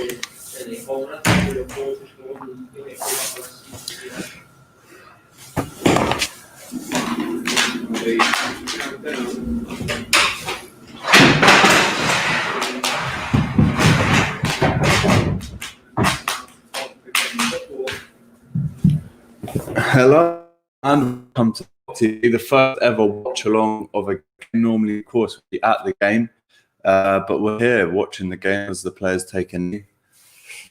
Hello and welcome to Kop TV, the first ever watch along of a game. Normally, of course, we'd be at the game, but we're here watching the game as the players take a knee.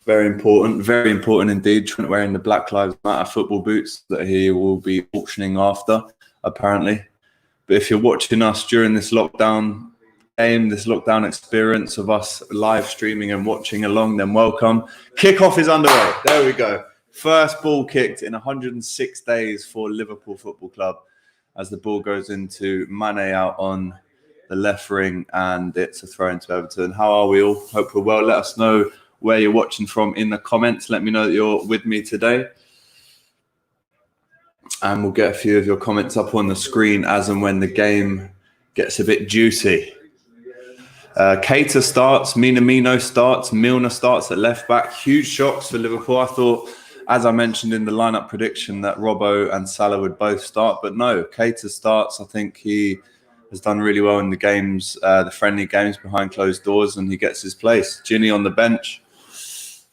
Very important indeed. Trent wearing the Black Lives Matter football boots that he will be auctioning after, apparently. But if you're watching us during this lockdown game, this lockdown experience of us live streaming and watching along, then welcome. Kickoff is underway. There we go. First ball kicked in 106 days for Liverpool Football Club as the ball goes into Mane out on the left ring, and it's a throw into Everton. How are we all? Hope we're well. Let us know where you're watching from in the comments. Let me know that you're with me today. And we'll get a few of your comments up on the screen as and when the game gets a bit juicy. Keita starts, Minamino starts, Milner starts at left back. Huge shocks for Liverpool. I thought, as I mentioned in the lineup prediction, that Robbo and Salah would both start, but no, Keita starts. I think he has done really well in the games, the friendly games behind closed doors, and he gets his place. Ginny on the bench.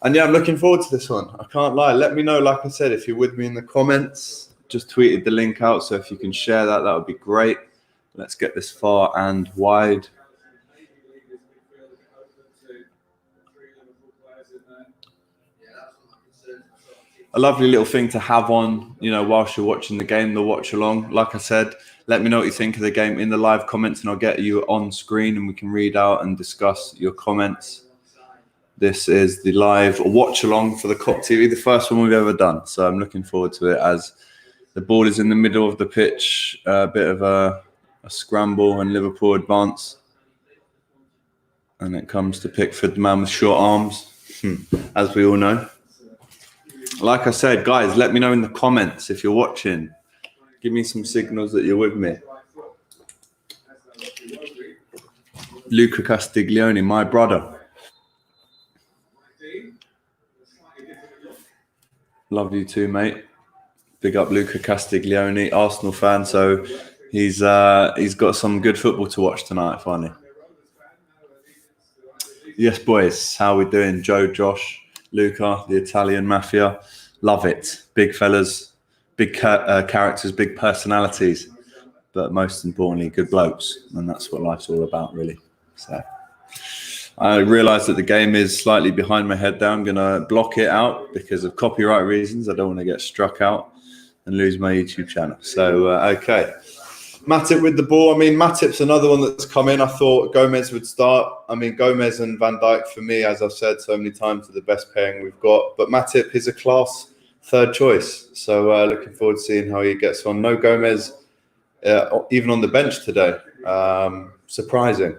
And yeah, I'm looking forward to this one. I can't lie. Let me know, like I said, if you're with me in the comments. Just tweeted the link out, so if you can share that, that would be great. Let's get this far and wide. A lovely little thing to have on, you know, whilst you're watching the game, the watch along. Like I said, let me know what you think of the game in the live comments, and I'll get you on screen and we can read out and discuss your comments. This is the live watch along for the Kop TV, the first one we've ever done. So I'm looking forward to it as the ball is in the middle of the pitch, a bit of a scramble, and Liverpool advance. And it comes to Pickford, the man with short arms, as we all know. Like I said, guys, let me know in the comments if you're watching. Give me some signals that you're with me. Luca Castiglione, my brother. Love you too, mate. Big up Luca Castiglione, Arsenal fan. So he's got some good football to watch tonight, finally. Yes, boys. How are we doing? Joe, Josh, Luca, the Italian mafia. Love it. Big fellas, big characters, big personalities, but most importantly, good blokes. And that's what life's all about, really. So I realise that the game is slightly behind my head there. I'm going to block it out because of copyright reasons. I don't want to get struck out and lose my YouTube channel. So, okay. Matip with the ball. I mean, Matip's another one that's come in. I thought Gomez would start. I mean, Gomez and Van Dijk, for me, as I've said so many times, are the best pairing we've got. But Matip is a class third choice. So looking forward to seeing how he gets on. No Gomez, even on the bench today. Surprising.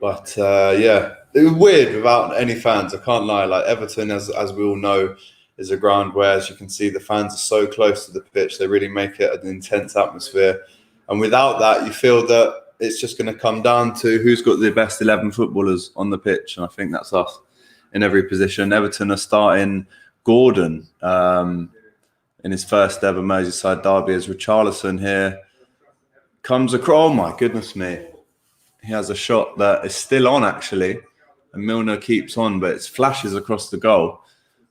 But, yeah, it was weird without any fans. I can't lie. Like Everton, as we all know, is a ground where, as you can see, the fans are so close to the pitch. They really make it an intense atmosphere. And without that, you feel that it's just going to come down to who's got the best 11 footballers on the pitch. And I think that's us in every position. Everton are starting Gordon in his first ever Merseyside derby as Richarlison here comes across. Oh, my goodness me. He has a shot that is still on, actually. And Milner keeps on, but it flashes across the goal.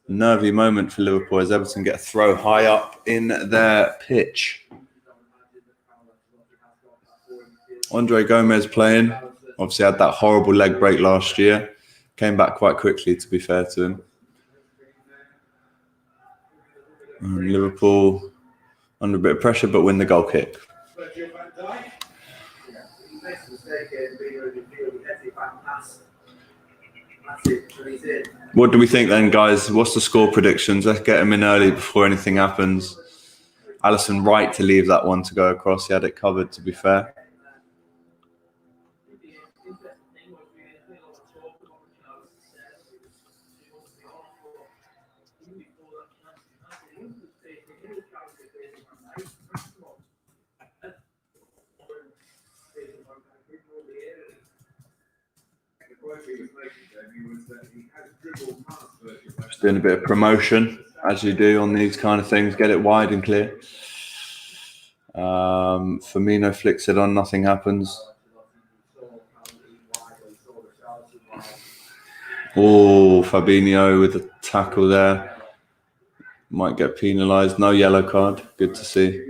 Nervy moment for Liverpool as Everton get a throw high up in their pitch. Andre Gomez playing. Obviously had that horrible leg break last year. Came back quite quickly, to be fair to him. And Liverpool under a bit of pressure, but win the goal kick. What do we think then, guys? What's the score predictions? Let's get them in early before anything happens. Alisson right to leave that one to go across. He had it covered, to be fair. Just doing a bit of promotion, as you do on these kind of things. Get it wide and clear. Firmino flicks it on, nothing happens. Oh, Fabinho with a tackle there. Might get penalised. No yellow card. Good to see.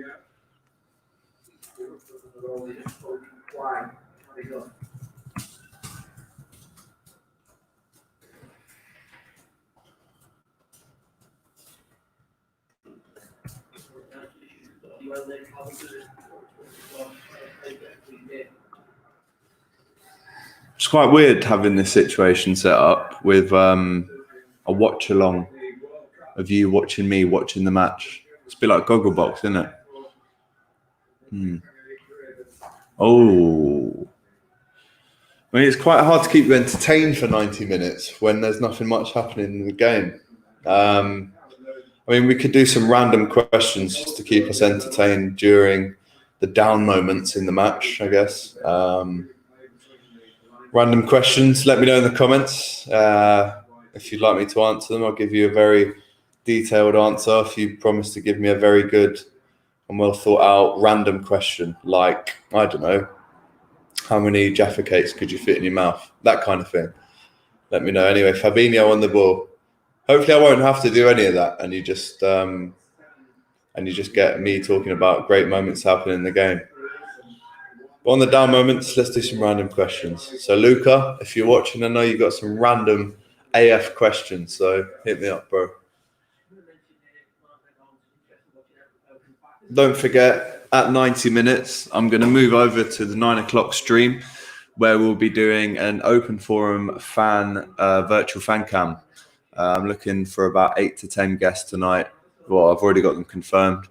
It's quite weird having this situation set up with a watch along of you watching me watching the match. It's a bit like Gogglebox, isn't it? Oh. I mean, it's quite hard to keep you entertained for 90 minutes when there's nothing much happening in the game. I mean, we could do some random questions just to keep us entertained during the down moments in the match, I guess. Random questions, let me know in the comments. If you'd like me to answer them, I'll give you a very detailed answer. If you promise to give me a very good and well thought out random question, like, I don't know, how many Jaffa cakes could you fit in your mouth? That kind of thing. Let me know. Anyway, Fabinho on the ball. Hopefully I won't have to do any of that, and you just get me talking about great moments happening in the game. But on the down moments, let's do some random questions. So Luca, if you're watching, I know you've got some random AF questions, so hit me up, bro. Don't forget, at 90 minutes, I'm going to move over to the 9 o'clock stream where we'll be doing an open forum virtual fan cam. I'm looking for about 8 to 10 guests tonight. Well, I've already got them confirmed.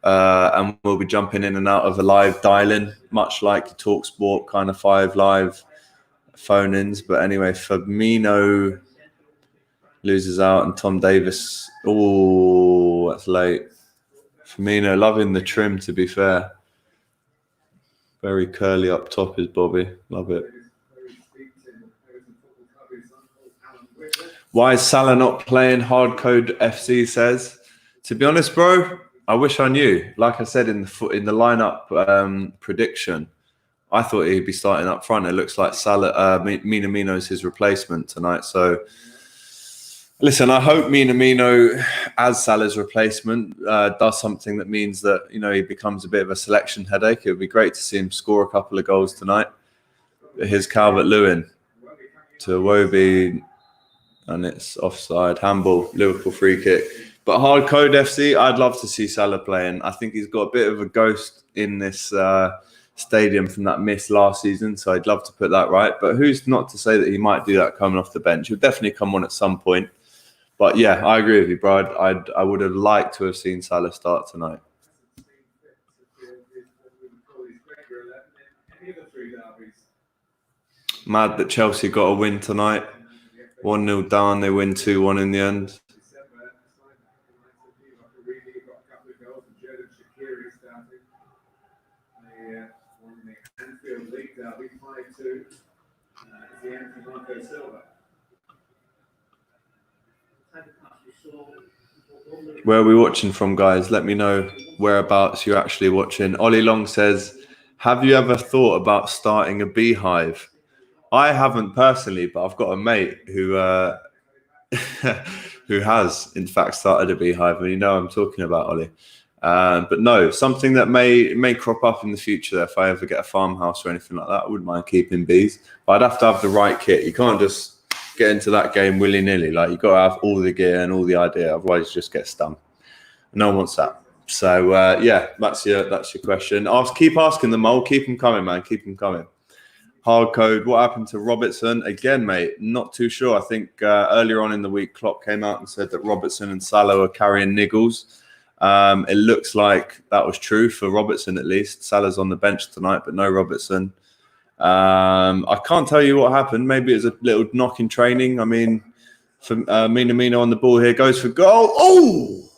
And we'll be jumping in and out of a live dial-in, much like TalkSport kind of 5 live phone-ins. But anyway, Firmino loses out and Tom Davis. Oh, that's late. Firmino loving the trim, to be fair. Very curly up top is Bobby. Love it. Why is Salah not playing? Hardcode FC says. To be honest, bro, I wish I knew. Like I said in the lineup prediction, I thought he'd be starting up front. It looks like Salah, Minamino's his replacement tonight. So, listen, I hope Minamino, as Salah's replacement, does something that means that he becomes a bit of a selection headache. It would be great to see him score a couple of goals tonight. Here's Calvert-Lewin to Iwobi, and it's offside. Handball, Liverpool free kick. But Hardcode FC, I'd love to see Salah playing. I think he's got a bit of a ghost in this stadium from that miss last season, so I'd love to put that right. But who's not to say that he might do that coming off the bench? He'll definitely come on at some point. But yeah, I agree with you, bro. I would have liked to have seen Salah start tonight. Mad that Chelsea got a win tonight. 1-0 down, they win 2-1 in the end. Where are we watching from, guys? Let me know whereabouts you're actually watching. Ollie Long says, have you ever thought about starting a beehive? I haven't personally, but I've got a mate who who has, in fact, started a beehive. And I'm talking about, Ollie. But no, something that may crop up in the future if I ever get a farmhouse or anything like that. I wouldn't mind keeping bees. But I'd have to have the right kit. You can't just get into that game willy-nilly. Like, you've got to have all the gear and all the idea. Otherwise, you just get stung. No one wants that. So, yeah, that's your question. Keep asking them, Mole. Keep them coming, man. Keep them coming. Hardcode, what happened to Robertson? Again, mate, not too sure. I think earlier on in the week, Klopp came out and said that Robertson and Salah are carrying niggles. It looks like that was true for Robertson, at least. Salah's on the bench tonight, but no Robertson. I can't tell you what happened. Maybe it was a little knock in training. I mean, for Minamino on the ball here, goes for goal. Oh!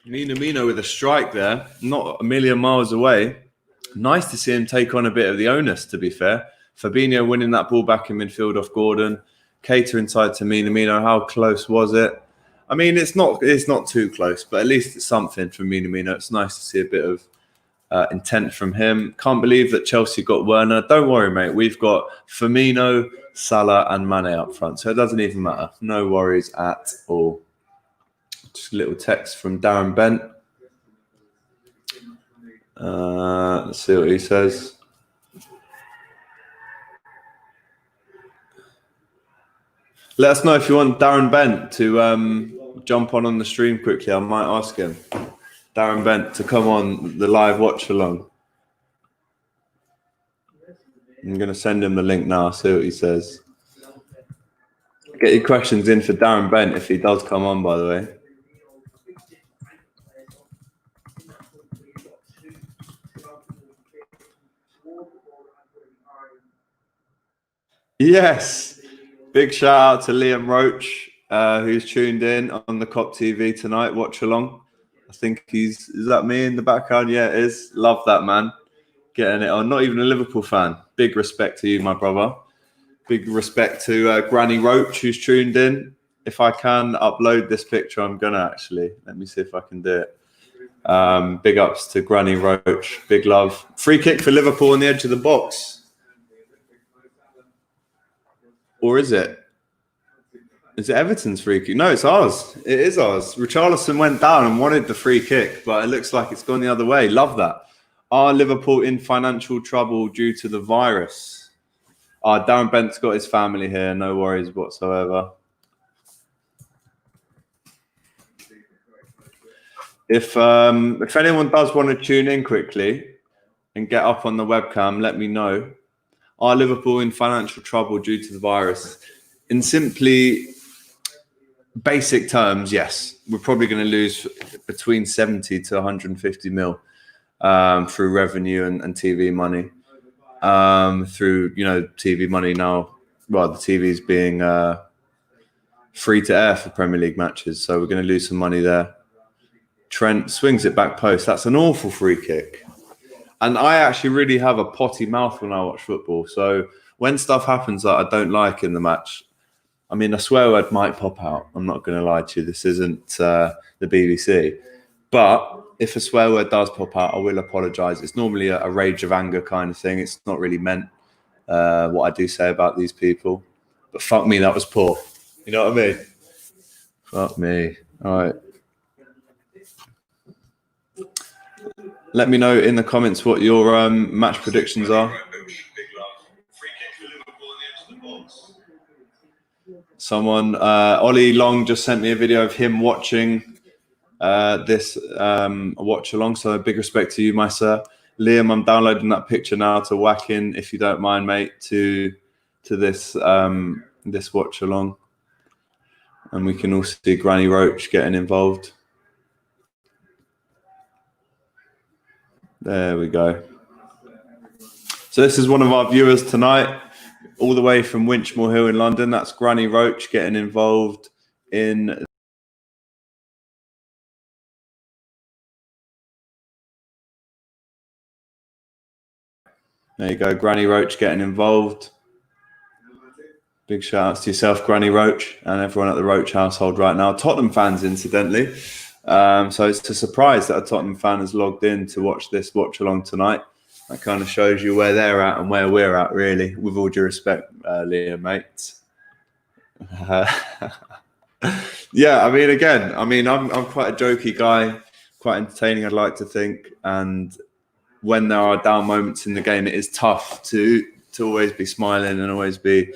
Minamino with a strike there, not a million miles away. Nice to see him take on a bit of the onus, to be fair. Fabinho winning that ball back in midfield off Gordon. Cater inside to Minamino. How close was it? I mean, it's not too close, but at least it's something from Minamino. It's nice to see a bit of intent from him. Can't believe that Chelsea got Werner. Don't worry, mate. We've got Firmino, Salah, and Mane up front, so it doesn't even matter. No worries at all. Just a little text from Darren Bent. Let's see what he says. Let us know if you want Darren Bent to jump on the stream quickly. I might ask him, Darren Bent, to come on the live watch along. I'm going to send him the link now. See what he says. Get your questions in for Darren Bent if he does come on, by the way. Yes. Big shout out to Liam Roach, who's tuned in on the Kop TV tonight. Watch along. I think is that me in the background? Yeah, it is. Love that, man. Getting it on. Not even a Liverpool fan. Big respect to you, my brother. Big respect to Granny Roach, who's tuned in. If I can upload this picture, I'm going to actually. Let me see if I can do it. Big ups to Granny Roach. Big love. Free kick for Liverpool on the edge of the box. Or is it? Is it Everton's free kick? No, it's ours. It is ours. Richarlison went down and wanted the free kick, but it looks like it's gone the other way. Love that. Are Liverpool in financial trouble due to the virus? Darren Bent's got his family here. No worries whatsoever. If anyone does want to tune in quickly and get up on the webcam, let me know. Are Liverpool in financial trouble due to the virus? In simply basic terms, yes. We're probably going to lose between 70 to 150 mil through revenue and TV money. Through, TV money now. Well, the TV's being free to air for Premier League matches. So we're going to lose some money there. Trent swings it back post. That's an awful free kick. And I actually really have a potty mouth when I watch football. So when stuff happens that I don't like in the match, I mean, a swear word might pop out. I'm not going to lie to you. This isn't the BBC. But if a swear word does pop out, I will apologise. It's normally a rage of anger kind of thing. It's not really meant what I do say about these people. But fuck me, that was poor. You know what I mean? Fuck me. All right. Let me know in the comments what your match predictions are. Someone, Ollie Long, just sent me a video of him watching this watch along. So big respect to you, my sir. Liam, I'm downloading that picture now to whack in, if you don't mind, mate, to this this watch along. And we can also see Granny Roach getting involved. There we go. So this is one of our viewers tonight, all the way from Winchmore Hill in London. That's Granny Roach getting involved in... There you go, Granny Roach getting involved. Big shout outs to yourself, Granny Roach, and everyone at the Roach household right now. Tottenham fans, incidentally. So it's a surprise that a Tottenham fan has logged in to watch this watch along tonight. That kind of shows you where they're at and where we're at, really, with all due respect, Liam, mate. Yeah, I mean, again, I'm quite a jokey guy, quite entertaining, I'd like to think. And when there are down moments in the game, it is tough to always be smiling and always be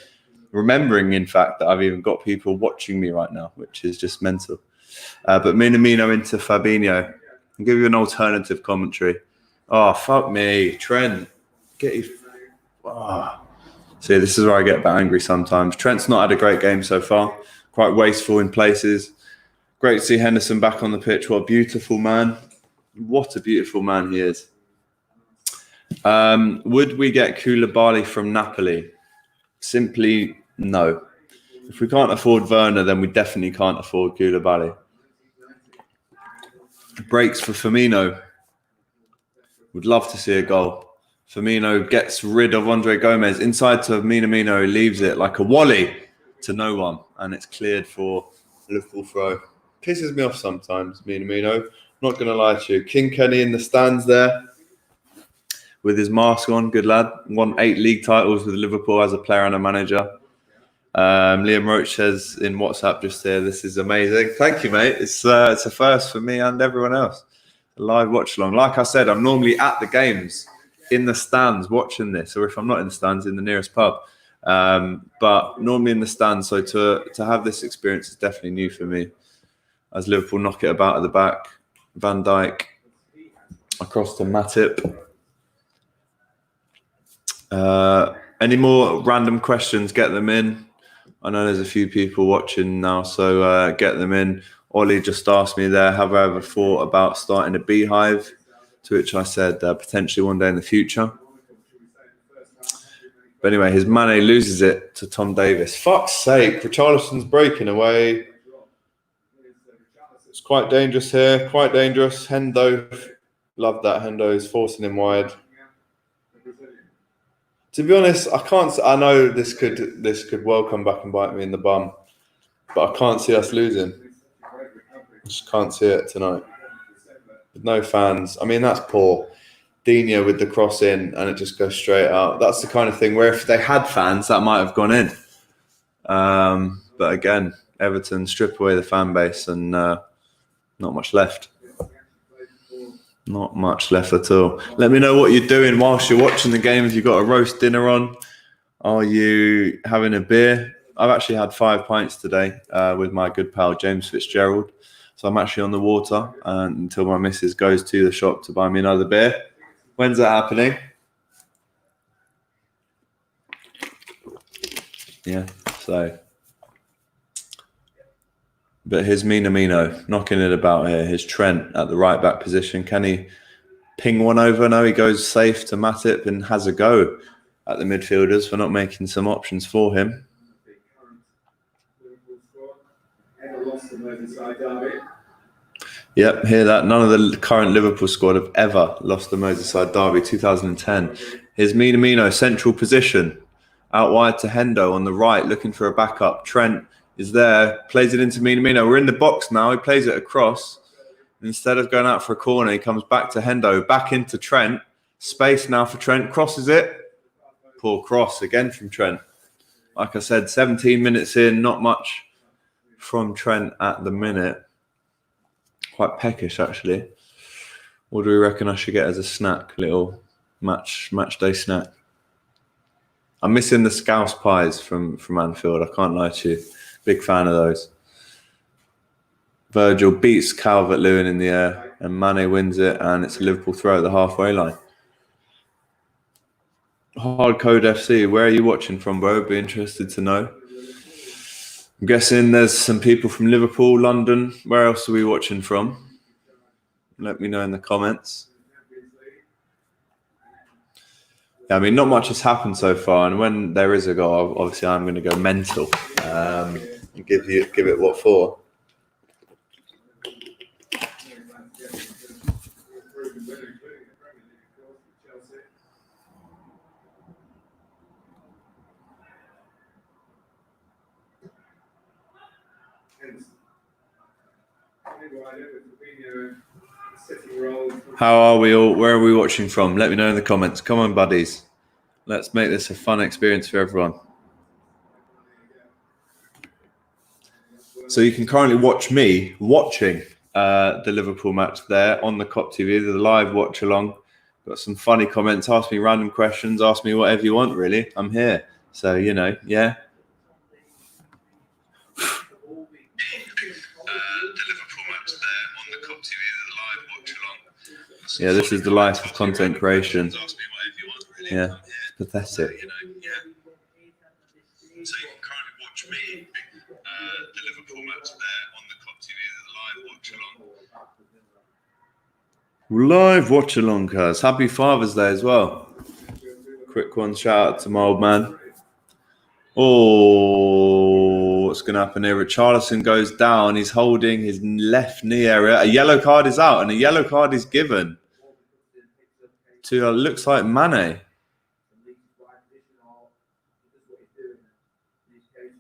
remembering, in fact, that I've even got people watching me right now, which is just mental. But Minamino into Fabinho. I'll give you an alternative commentary. Oh, fuck me. Trent, get you... Oh. See, this is where I get a bit angry sometimes. Trent's not had a great game so far. Quite wasteful in places. Great to see Henderson back on the pitch. What a beautiful man. What a beautiful man he is. Would we get Koulibaly from Napoli? Simply no. If we can't afford Werner, then we definitely can't afford Koulibaly. Breaks for Firmino. Would love to see a goal. Firmino gets rid of Andre Gomez. Inside to Minamino, who leaves it like a volley to no one. And it's cleared for Liverpool throw. Pisses me off sometimes, Minamino. Not going to lie to you. King Kenny in the stands there with his mask on. Good lad. Won 8 league titles with Liverpool as a player and a manager. Liam Roach says in WhatsApp just here, this is amazing. Thank you, mate. It's a first for me and everyone else. A live watch along. Like I said, I'm normally at the games in the stands watching this, or if I'm not in the stands, in the nearest pub. But normally in the stands, so to have this experience is definitely new for me. As Liverpool knock it about at the back, Van Dijk across to Matip. Any more random questions? Get them in. I know there's a few people watching now, so get them in. Ollie just asked me there, have I ever thought about starting a beehive? To which I said, potentially one day in the future. But anyway, his Mane loses it to Tom Davis. Fuck's sake, Richarlison's breaking away. It's quite dangerous here, quite dangerous. Hendo, love that. Hendo is forcing him wide. To be honest, I know this could well come back and bite me in the bum, but I can't see us losing. Just can't see it tonight. With no fans. I mean, that's poor. Dino with the cross in and it just goes straight out. That's the kind of thing where if they had fans, that might have gone in. But again, Everton strip away the fan base and not much left. Not much left at all. Let me know what you're doing whilst you're watching the game. Have you got a roast dinner on? Are you having a beer? I've actually had 5 pints today with my good pal James Fitzgerald. So I'm actually on the water until my missus goes to the shop to buy me another beer. When's that happening? Yeah, so. But here's Minamino knocking it about here. Here's Trent at the right back position. Can he ping one over? No, he goes safe to Matip and has a go at the midfielders for not making some options for him. Yep, hear that. None of the current Liverpool squad have ever lost the Merseyside derby. 2010. Here's Minamino, central position. Out wide to Hendo on the right, looking for a backup. Trent is there, plays it into Minamino. We're in the box now. He plays it across. Instead of going out for a corner, he comes back to Hendo, back into Trent. Space now for Trent. Crosses it. Poor cross again from Trent. Like I said, 17 minutes in, not much from Trent at the minute. Quite peckish, actually. What do we reckon I should get as a snack? Little match day snack. I'm missing the Scouse pies from Anfield. I can't lie to you. Big fan of those. Virgil beats Calvert-Lewin in the air and Mane wins it, and it's a Liverpool throw at the halfway line. Hardcode FC, where are you watching from, bro? Be interested to know. I'm guessing there's some people from Liverpool, London. Where else are we watching from? Let me know in the comments. Yeah, I mean, not much has happened so far, and when there is a goal, obviously I'm going to go mental and give it what for. How are we all? Where are we watching from? Let me know in the comments. Come on, buddies. Let's make this a fun experience for everyone. So you can currently watch me watching the Liverpool match there on the Kop TV, the live watch along. Got some funny comments. Ask me random questions. Ask me whatever you want, really. I'm here. So, you know, yeah. Yeah, this is the life of content creation. Yeah, it's pathetic. So you can currently watch me, the Liverpool match there on the Kop TV, the live watch along. Live watch along, cuz. Happy Father's Day as well. Quick one, shout out to my old man. Oh, what's going to happen here? Richarlison goes down. He's holding his left knee area. A yellow card is out and a yellow card is given to, looks like Mane.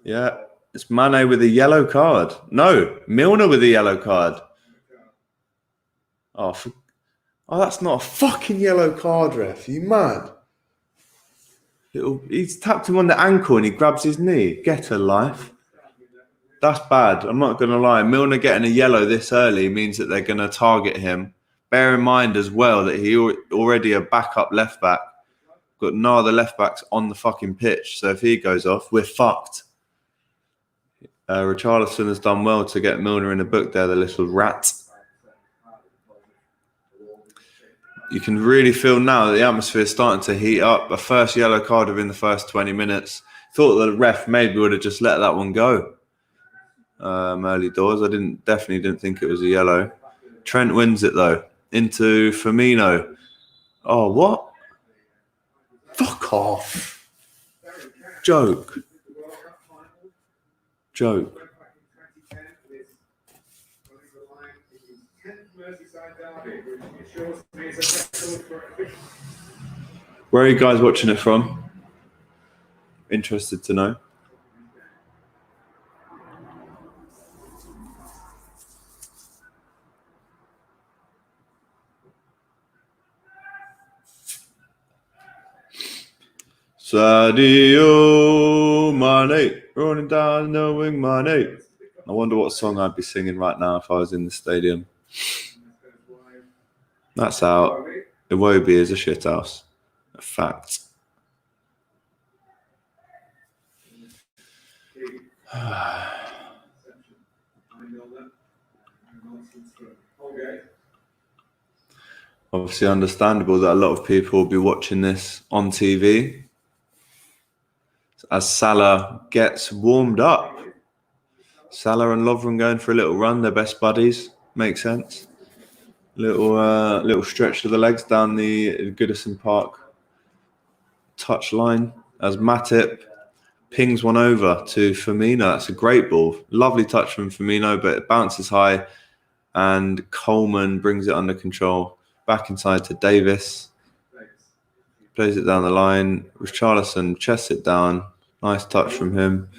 Yeah, it's Mane with a yellow card. No, Milner with a yellow card. Oh, that's not a fucking yellow card, ref. You mad? He's tapped him on the ankle and he grabs his knee. Get a life. That's bad. I'm not going to lie. Milner getting a yellow this early means that they're going to target him. Bear in mind as well that he already a backup left back. Got no other left backs on the fucking pitch. So if he goes off, we're fucked. Richarlison has done well to get Milner in the book there, the little rat. You can really feel now that the atmosphere is starting to heat up. A first yellow card within the first 20 minutes. Thought that the ref maybe would have just let that one go. Early doors. I definitely didn't think it was a yellow. Trent wins it though. Into Firmino. Oh, what? Fuck off. Joke. Where are you guys watching it from? Interested to know. Sadio Mane, running down the wing, Mane. I wonder what song I'd be singing right now if I was in the stadium. That's out. Iwobi is a shithouse. A fact. Obviously understandable that a lot of people will be watching this on TV as Salah gets warmed up. Salah and Lovren going for a little run. They're best buddies. Makes sense. Little stretch of the legs down the Goodison Park touchline as Matip pings one over to Firmino. That's a great ball. Lovely touch from Firmino, but it bounces high and Coleman brings it under control. Back inside to Davis. Plays it down the line. Richarlison chests it down. Nice touch from him.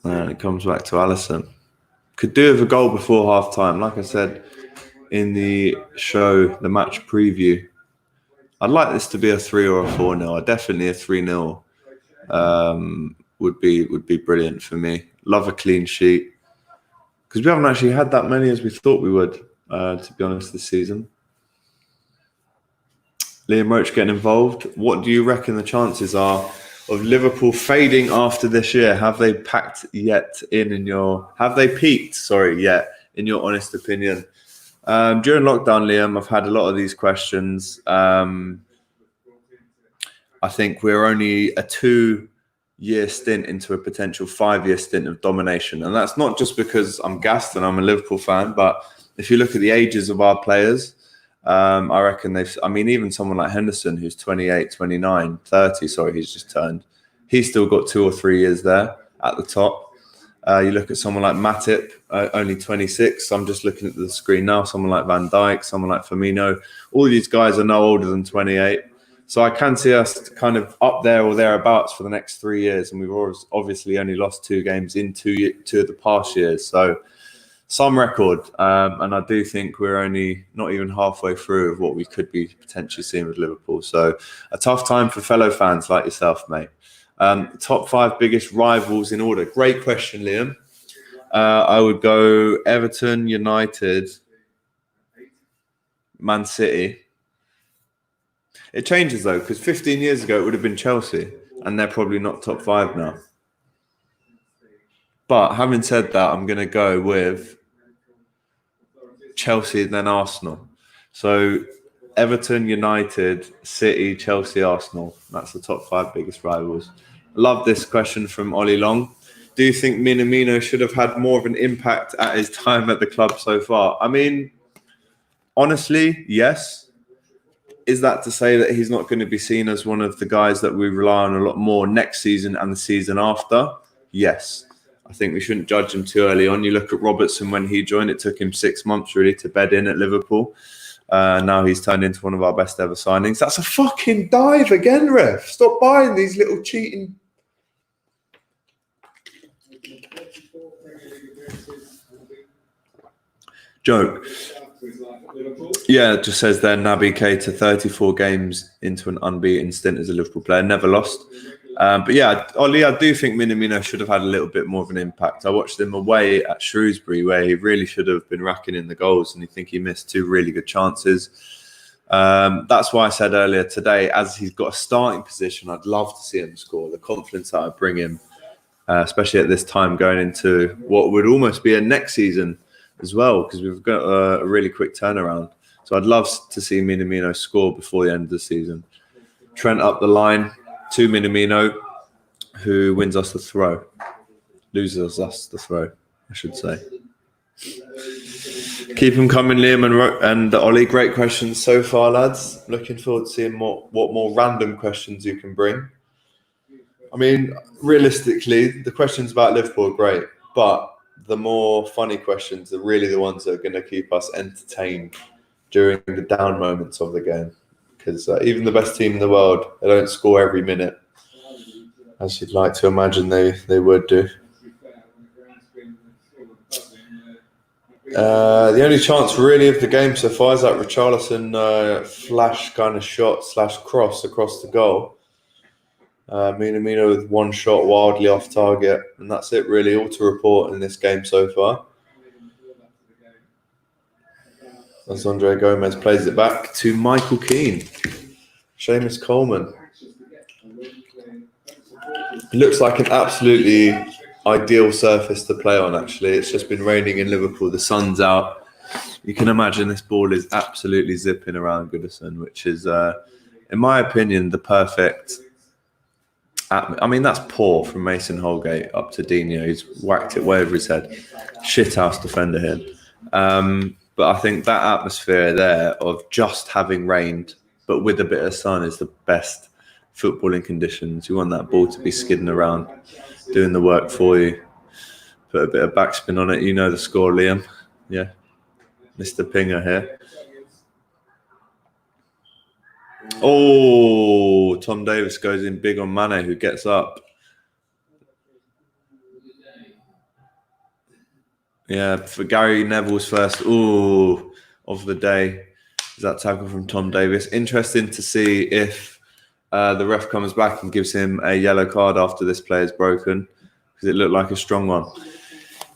And it comes back to Alisson. Could do with a goal before half-time. Like I said in the show, the match preview, I'd like this to be a 3 or a 4-0. Definitely a 3-0 would be brilliant for me. Love a clean sheet. Because we haven't actually had that many as we thought we would, to be honest, this season. Liam Roach getting involved. What do you reckon the chances are of Liverpool fading after this year? Have they peaked yet in your honest opinion? During lockdown, Liam, I've had a lot of these questions. I think we're only a 2-year stint into a potential 5-year stint of domination. And that's not just because I'm gassed and I'm a Liverpool fan, but if you look at the ages of our players, I reckon even someone like Henderson, who's 28, 29, 30, he's just turned. He's still got 2 or 3 years there at the top. You look at someone like Matip, only 26. I'm just looking at the screen now. Someone like Van Dijk, someone like Firmino. All these guys are no older than 28. So I can see us kind of up there or thereabouts for the next 3 years. And we've obviously only lost 2 games in 2 of the past years. So some record. And I do think we're only not even halfway through of what we could be potentially seeing with Liverpool. So a tough time for fellow fans like yourself, mate. Top 5 biggest rivals in order. Great question, Liam. I would go Everton, United, Man City. It changes though, because 15 years ago it would have been Chelsea, and they're probably not top 5 now. But having said that, I'm going to go with Chelsea, then Arsenal. So Everton, United, City, Chelsea, Arsenal. That's the top 5 biggest rivals. Love this question from Ollie Long. Do you think Minamino should have had more of an impact at his time at the club so far? I mean, honestly, yes. Is that to say that he's not going to be seen as one of the guys that we rely on a lot more next season and the season after? Yes. I think we shouldn't judge him too early on. You look at Robertson when he joined, it took him 6 months really to bed in at Liverpool. Now he's turned into one of our best ever signings. That's a fucking dive again, ref. Stop buying these little cheating. Joke. Yeah, it just says there, Naby Keita, 34 games into an unbeaten stint as a Liverpool player, never lost. But yeah, Ollie, I do think Minamino should have had a little bit more of an impact. I watched him away at Shrewsbury where he really should have been racking in the goals, and I think he missed 2 really good chances. That's why I said earlier today, as he's got a starting position, I'd love to see him score. The confidence that I bring him, especially at this time going into what would almost be a next season as well, because we've got a really quick turnaround. So I'd love to see Minamino score before the end of the season. Trent up the line to Minamino, who wins us the throw. Loses us the throw, I should say. Keep them coming, Liam and Ollie. Great questions so far, lads. Looking forward to seeing what more random questions you can bring. I mean, realistically, the questions about Liverpool are great, but the more funny questions are really the ones that are going to keep us entertained during the down moments of the game. Because even the best team in the world, they don't score every minute, as you'd like to imagine they would do. The only chance really of the game so far is that Richarlison flash kind of shot / cross across the goal. Minamino with 1 shot wildly off target, and that's it really, all to report in this game so far. As Andre Gomez plays it back to Michael Keane. Seamus Coleman. It looks like an absolutely ideal surface to play on, actually. It's just been raining in Liverpool. The sun's out. You can imagine this ball is absolutely zipping around Goodison, which is, in my opinion, the perfect... I mean, that's poor from Mason Holgate up to Dino. He's whacked it way over his head. Shithouse defender here. But I think that atmosphere there of just having rained, but with a bit of sun, is the best footballing conditions. You want that ball to be skidding around, doing the work for you. Put a bit of backspin on it. You know the score, Liam. Yeah. Mr. Pinger here. Oh, Tom Davis goes in big on Mane, who gets up. Yeah, for Gary Neville's first of the day is that tackle from Tom Davis. Interesting to see if the ref comes back and gives him a yellow card after this play is broken, because it looked like a strong one.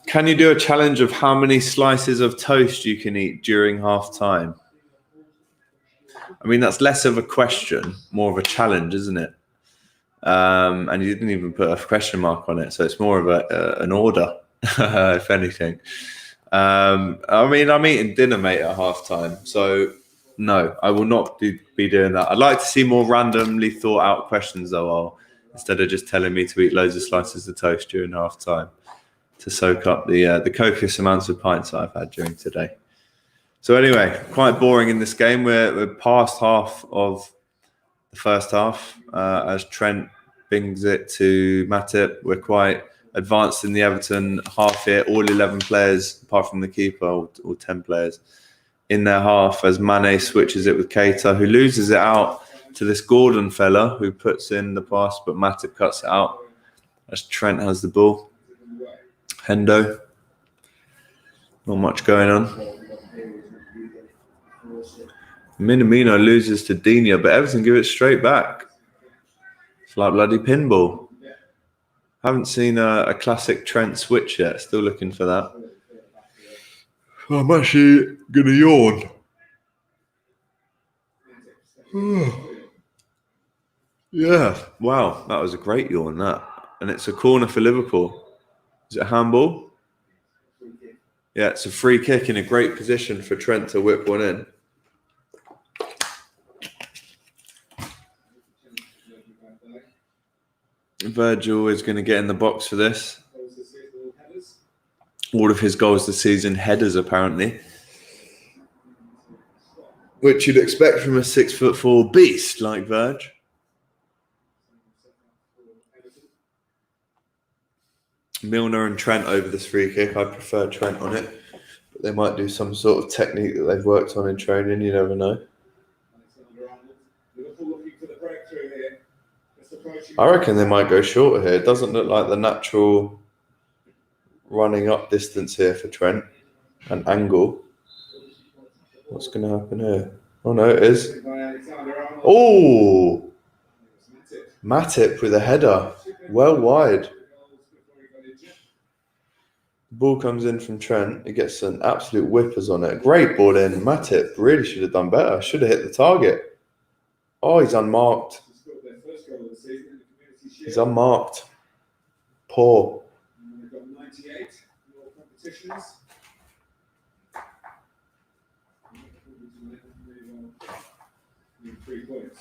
Can you do a challenge of how many slices of toast you can eat during half time? I mean, that's less of a question, more of a challenge, isn't it? And you didn't even put a question mark on it, so it's more of an order, if anything. I mean, I'm eating dinner, mate, at half time, so no, I will not be doing that. I'd like to see more randomly thought out questions, though, instead of just telling me to eat loads of slices of toast during half time to soak up the copious amounts of pints I've had during today. So anyway, quite boring in this game. We're past half of the first half as Trent bings it to Matip. We're quite advanced in the Everton half here. All 11 players, apart from the keeper, or 10 players, in their half as Mane switches it with Keita, who loses it out to this Gordon fella who puts in the pass, but Matip cuts it out as Trent has the ball. Hendo. Not much going on. Minamino loses to Dino, but Everton give it straight back. It's like bloody pinball. Haven't seen a classic Trent switch yet. Still looking for that. I'm actually going to yawn. Yeah. Wow. That was a great yawn, that. And it's a corner for Liverpool. Is it a handball? Yeah, it's a free kick in a great position for Trent to whip one in. Virgil is going to get in the box for this. All of his goals this season, headers apparently. Which you'd expect from a 6'4" beast like Virg. Milner and Trent over this free kick. I prefer Trent on it. But they might do some sort of technique that they've worked on in training. You never know. I reckon they might go shorter here. It doesn't look like the natural running up distance here for Trent and angle. What's going to happen here? Oh, no, it is. Oh! Matip with a header. Well wide. The ball comes in from Trent. He gets an absolute whippers on it. Great ball in. Matip really should have done better. Should have hit the target. Oh, he's unmarked. He's unmarked. Poor.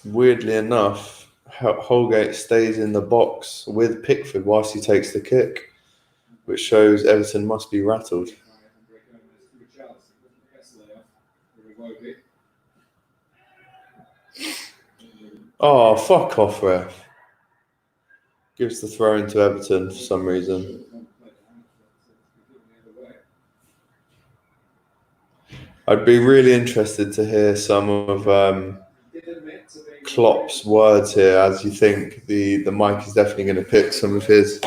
Weirdly enough, Holgate stays in the box with Pickford whilst he takes the kick, which shows Everton must be rattled. Oh, fuck off, ref. Gives the throw into Everton for some reason. I'd be really interested to hear some of Klopp's words here, as you think the mic is definitely going to pick some of his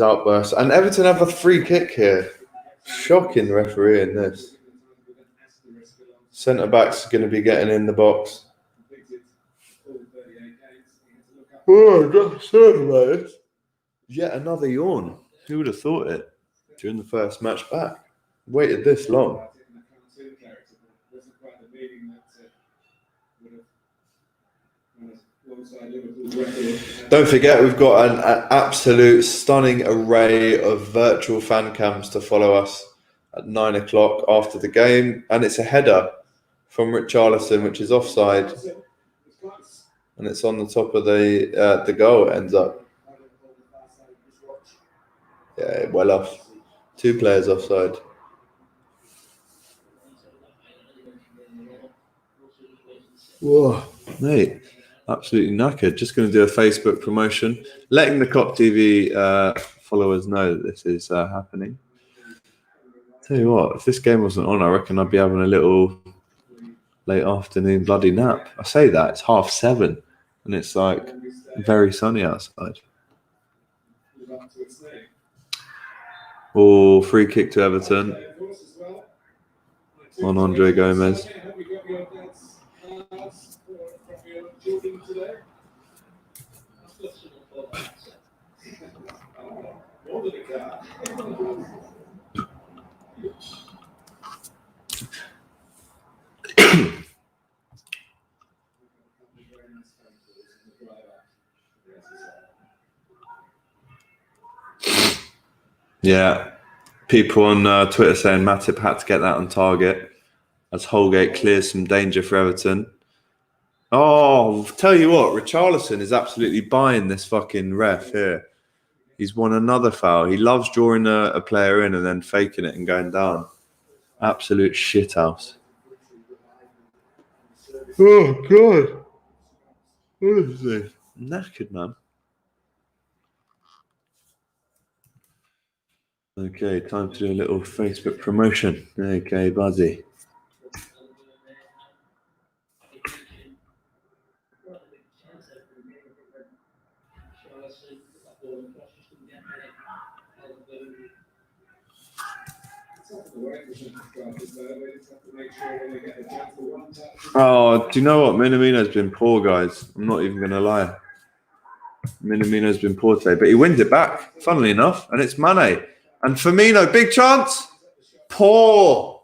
outbursts. And Everton have a free kick here. Shocking referee in this. Centre-back's going to be getting in the box. Oh, I'm not sure about this. Yet another yawn. Who would have thought it during the first match back? Waited this long. Don't forget, we've got an absolute stunning array of virtual fan cams to follow us at 9 o'clock after the game. And it's a header from Richarlison, which is offside. And it's on the top of the goal, it ends up. Yeah, well off. 2 players offside. Whoa, mate. Absolutely knackered. Just going to do a Facebook promotion. Letting the Kop TV followers know that this is happening. Tell you what, if this game wasn't on, I reckon I'd be having a little late afternoon bloody nap. I say that, it's 7:30 and it's like very sunny outside. Oh, free kick to Everton on Andre Gomez. Yeah, people on Twitter saying Matip had to get that on target as Holgate clears some danger for Everton. Oh, tell you what, Richarlison is absolutely buying this fucking ref here. He's won another foul. He loves drawing a player in and then faking it and going down. Absolute shithouse. Oh, God. What is this? Knackered, man. Okay, time to do a little Facebook promotion. Okay, Buzzy. Oh, do you know what? Minamino's been poor, guys. I'm not even going to lie. Minamino's been poor today, but he wins it back, funnily enough, and it's Mane. And Firmino, big chance. Poor.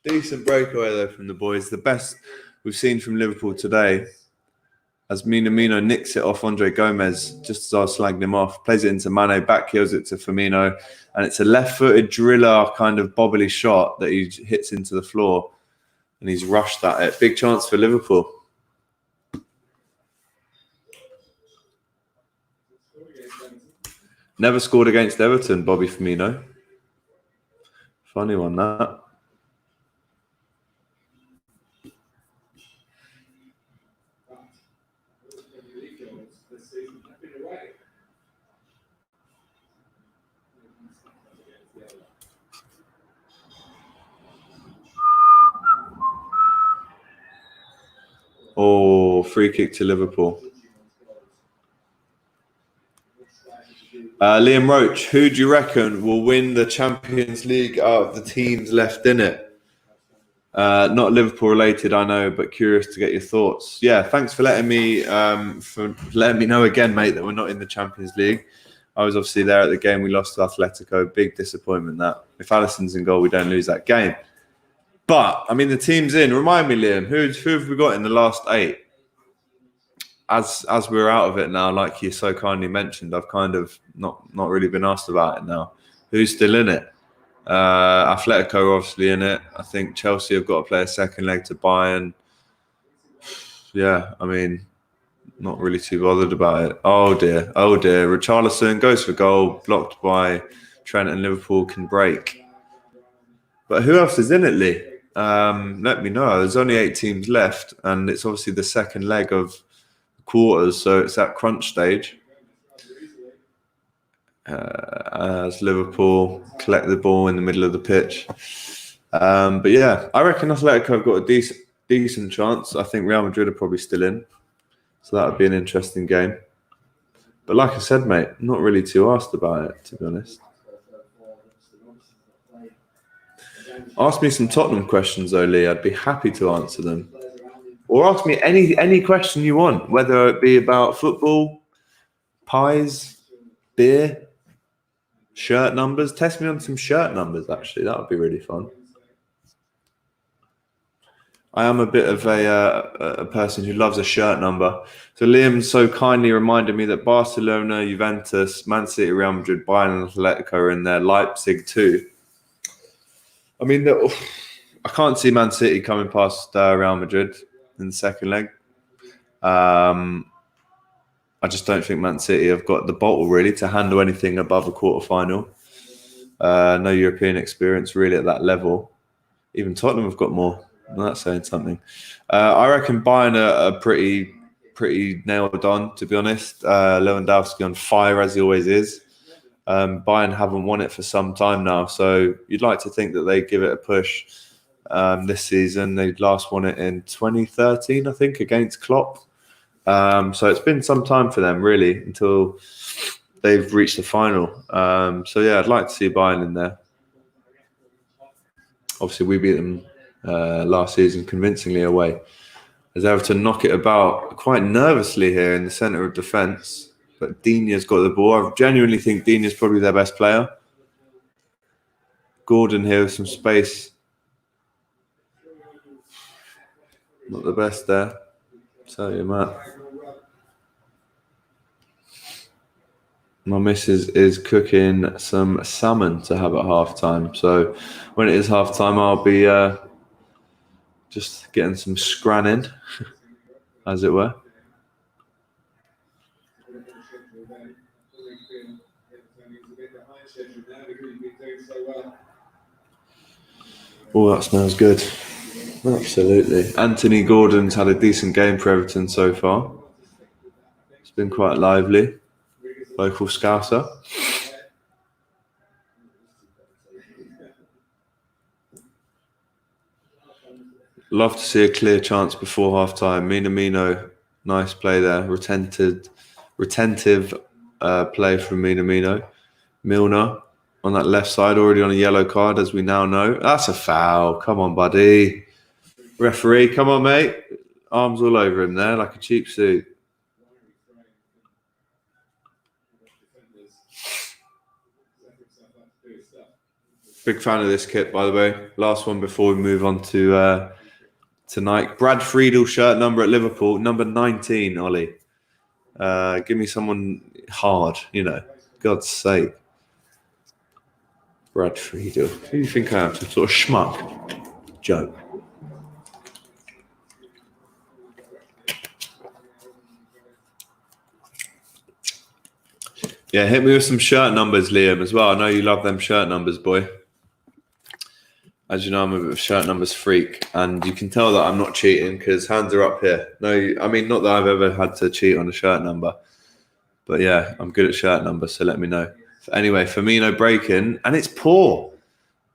Decent breakaway, though, from the boys. The best we've seen from Liverpool today. As Minamino nicks it off Andre Gomez, just as I was slagging him off, plays it into Mane, back heels it to Firmino, and it's a left-footed driller kind of bobbly shot that he hits into the floor, and he's rushed at it. Big chance for Liverpool. Never scored against Everton, Bobby Firmino. Funny one, that. Oh, free kick to Liverpool. Liam Roach, who do you reckon will win the Champions League out of the teams left in it? Not Liverpool related, I know, but curious to get your thoughts. Yeah, thanks for letting me know again, mate, that we're not in the Champions League. I was obviously there at the game we lost to Atletico. Big disappointment that. If Alisson's in goal, we don't lose that game. But I mean, the team's in. Remind me, Liam, who have we got in the last 8? As we're out of it now, like you so kindly mentioned, I've kind of not really been asked about it now. Who's still in it? Atletico are obviously in it. I think Chelsea have got to play a second leg to Bayern. Yeah, I mean, not really too bothered about it. Oh dear. Richarlison goes for goal, blocked by Trent, and Liverpool can break. But who else is in it, Lee? Let me know. There's only 8 teams left, and it's obviously the second leg of quarters, so it's at crunch stage. As Liverpool collect the ball in the middle of the pitch. But yeah, I reckon Atletico have got a decent chance. I think Real Madrid are probably still in, so that would be an interesting game. But like I said, mate, I'm not really too asked about it, to be honest. Ask me some Tottenham questions, though, Lee. I'd be happy to answer them. Or ask me any question you want, whether it be about football, pies, beer, shirt numbers. Test me on some shirt numbers, actually. That would be really fun. I am a bit of a person who loves a shirt number. So Liam so kindly reminded me that Barcelona, Juventus, Man City, Real Madrid, Bayern and Atletico are in there. Leipzig too. I mean, I can't see Man City coming past Real Madrid in the second leg. I just don't think Man City have got the bottle really to handle anything above a quarter-final. No European experience really at that level. Even Tottenham have got more. That's saying something. I reckon Bayern are pretty nailed on, to be honest. Lewandowski on fire as he always is. Bayern haven't won it for some time now, so you'd like to think that they give it a push. This season, they last won it in 2013, I think, against Klopp. So it's been some time for them, really, until they've reached the final. So yeah, I'd like to see Bayern in there. Obviously, we beat them last season convincingly away. As Everton knock it about quite nervously here in the centre of defence. But Dina's got the ball. I genuinely think Dina's probably their best player. Gordon here with some space. Not the best there. Tell you, Matt. My missus is cooking some salmon to have at half-time. So when it is half-time, I'll be just getting some scran in, as it were. Oh, that smells good. Absolutely. Anthony Gordon's had a decent game for Everton so far. It's been quite lively. Local Scouser. Love to see a clear chance before half-time. Minamino, nice play there. Retentive play from Minamino. Milner on that left side, already on a yellow card, as we now know. That's a foul. Come on, buddy. Referee, come on, mate. Arms all over him there like a cheap suit. Big fan of this kit, by the way. Last one before we move on to tonight. Brad Friedel shirt number at Liverpool, number 19, Ollie. Give me someone hard, God's sake. Brad Friedel. Who do you think I am? Some sort of schmuck? Joke. Yeah, hit me with some shirt numbers, Liam, as well. I know you love them shirt numbers, boy. As you know, I'm a bit of a shirt numbers freak, and you can tell that I'm not cheating because hands are up here. No, I mean, not that I've ever had to cheat on a shirt number, but yeah, I'm good at shirt numbers, so let me know. Anyway, Firmino breaking, and it's poor.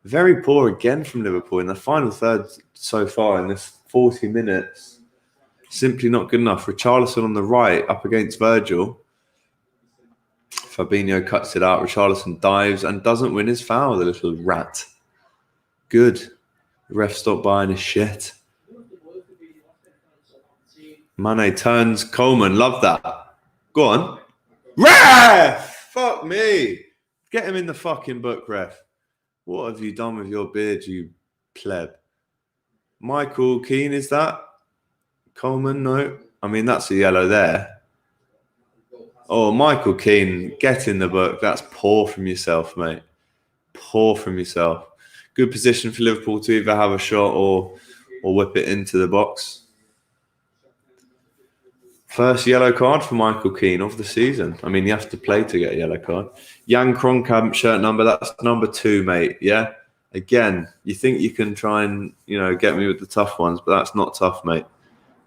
Very poor again from Liverpool in the final third so far in this 40 minutes. Simply not good enough. Richarlison on the right up against Virgil. Fabinho cuts it out. Richarlison dives and doesn't win his foul, the little rat. Good. The ref stopped buying his shit. Mane turns Coleman. Love that. Go on. Ref! Fuck me. Get him in the fucking book, ref. What have you done with your beard, you pleb? Michael Keane, is that? Coleman, no. I mean, that's a yellow there. Oh, Michael Keane, get in the book. That's poor from yourself, mate. Poor from yourself. Good position for Liverpool to either have a shot or whip it into the box. First yellow card for Michael Keane of the season. I mean, you have to play to get a yellow card. Jan Kroenkamp shirt number, that's number 2, mate. Yeah? Again, you think you can try and, get me with the tough ones, but that's not tough, mate.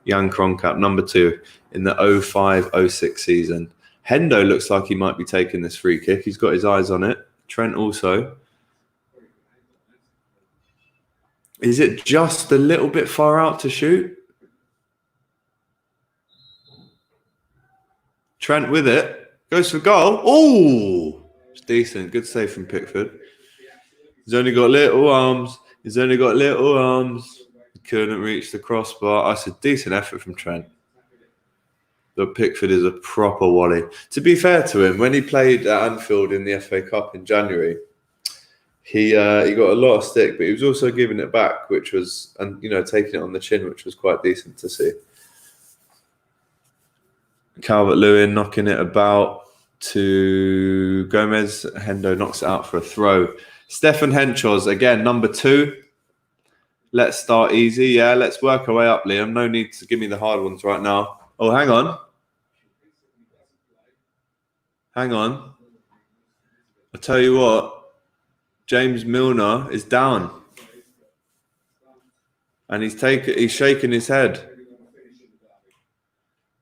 Jan Kroenkamp, number 2 in the 05-06 season. Hendo looks like he might be taking this free kick. He's got his eyes on it. Trent also. Is it just a little bit far out to shoot? Trent with it. Goes for goal. Oh! It's decent. Good save from Pickford. He's only got little arms. He couldn't reach the crossbar. That's a decent effort from Trent. But Pickford is a proper wally. To be fair to him, when he played at Anfield in the FA Cup in January, he got a lot of stick, but he was also giving it back, which was, and taking it on the chin, which was quite decent to see. Calvert-Lewin knocking it about to Gomez. Hendo knocks it out for a throw. Stefan Henchos, again, number 2. Let's start easy. Yeah, let's work our way up, Liam. No need to give me the hard ones right now. Oh, hang on. I'll tell you what. James Milner is down. And he's shaking his head.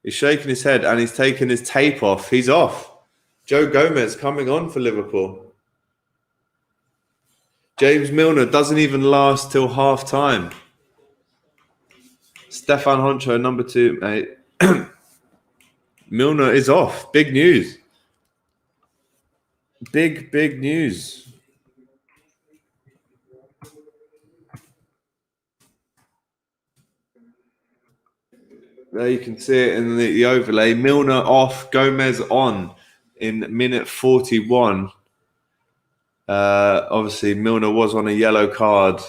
He's shaking his head and he's taking his tape off. He's off. Joe Gomez coming on for Liverpool. James Milner doesn't even last till half time. Stefan Honcho, number 2, mate. Milner is off. Big news. Big news. There you can see it in the overlay. Milner off, Gomez on in minute 41. Obviously, Milner was on a yellow card,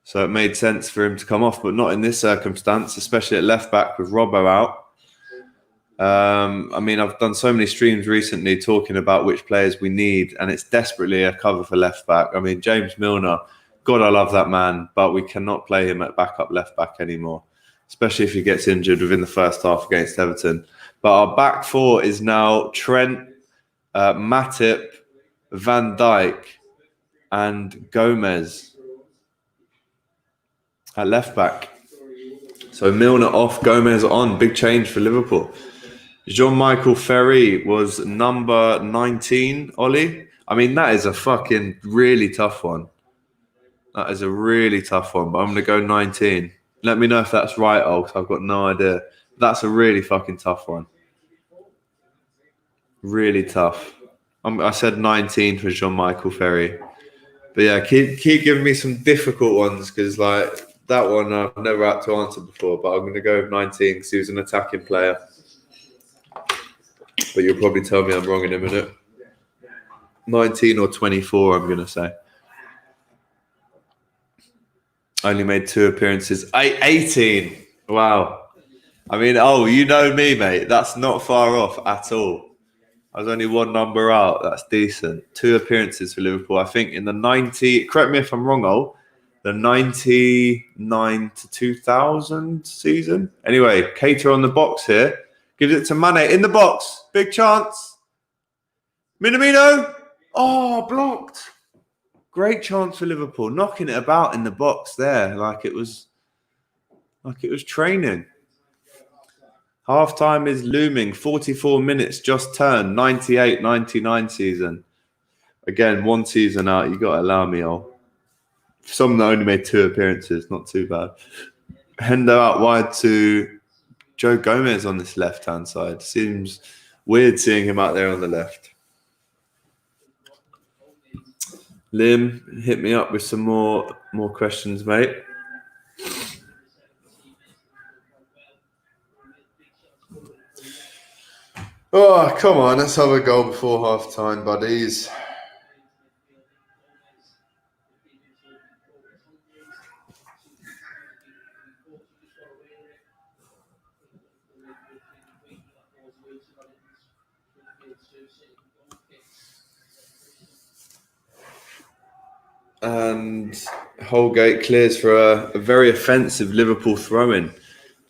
so it made sense for him to come off, but not in this circumstance, especially at left back with Robbo out. I mean, I've done so many streams recently talking about which players we need, and it's desperately a cover for left back. I mean, James Milner, God, I love that man, but we cannot play him at backup left back anymore, especially if he gets injured within the first half against Everton. But our back 4 is now Trent, Matip, Van Dijk, and Gomez at left back. So Milner off, Gomez on. Big change for Liverpool. Jean-Michael Ferry was number 19, Ollie. I mean, that is a fucking really tough one. That is a really tough one, but I'm going to go 19. Let me know if that's right, Old. I've got no idea. That's a really fucking tough one. Really tough. I said 19 for Jean-Michael Ferry. But yeah, keep giving me some difficult ones because that one I've never had to answer before. But I'm going to go with 19 because he was an attacking player. But you'll probably tell me I'm wrong in a minute. 19 or 24, I'm going to say. Only made 2 appearances. 18. Wow. I mean, you know me, mate. That's not far off at all. I was only 1 number out. That's decent. 2 appearances for Liverpool. I think in the 90, correct me if I'm wrong, the 99 to 2000 season. Anyway, Cater on the box here. Gives it to Mane in the box. Big chance. Minamino. Oh, blocked. Great chance for Liverpool. Knocking it about in the box there like it was training. Half-time is looming. 44 minutes just turned. 98-99 season. Again, 1 season out. You got to allow me, Some that only made 2 appearances. Not too bad. Hendo out wide to Joe Gomez on this left-hand side. Seems Weird seeing him out there on the left. Liam, hit me up with some more questions, mate. Oh, come on. Let's have a goal before half-time, buddies. And Holgate clears for a very offensive Liverpool throw-in.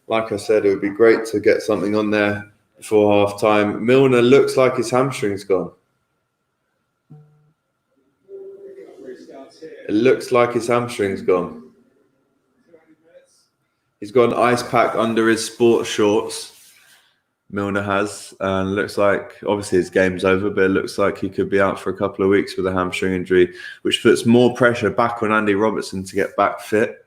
Like I said, it would be great to get something on there before half-time. Milner looks like his hamstring's gone. It looks like his hamstring's gone. He's got an ice pack under his sports shorts. Milner has, and looks like obviously his game's over, but it looks like he could be out for a couple of weeks with a hamstring injury, which puts more pressure back on Andy Robertson to get back fit.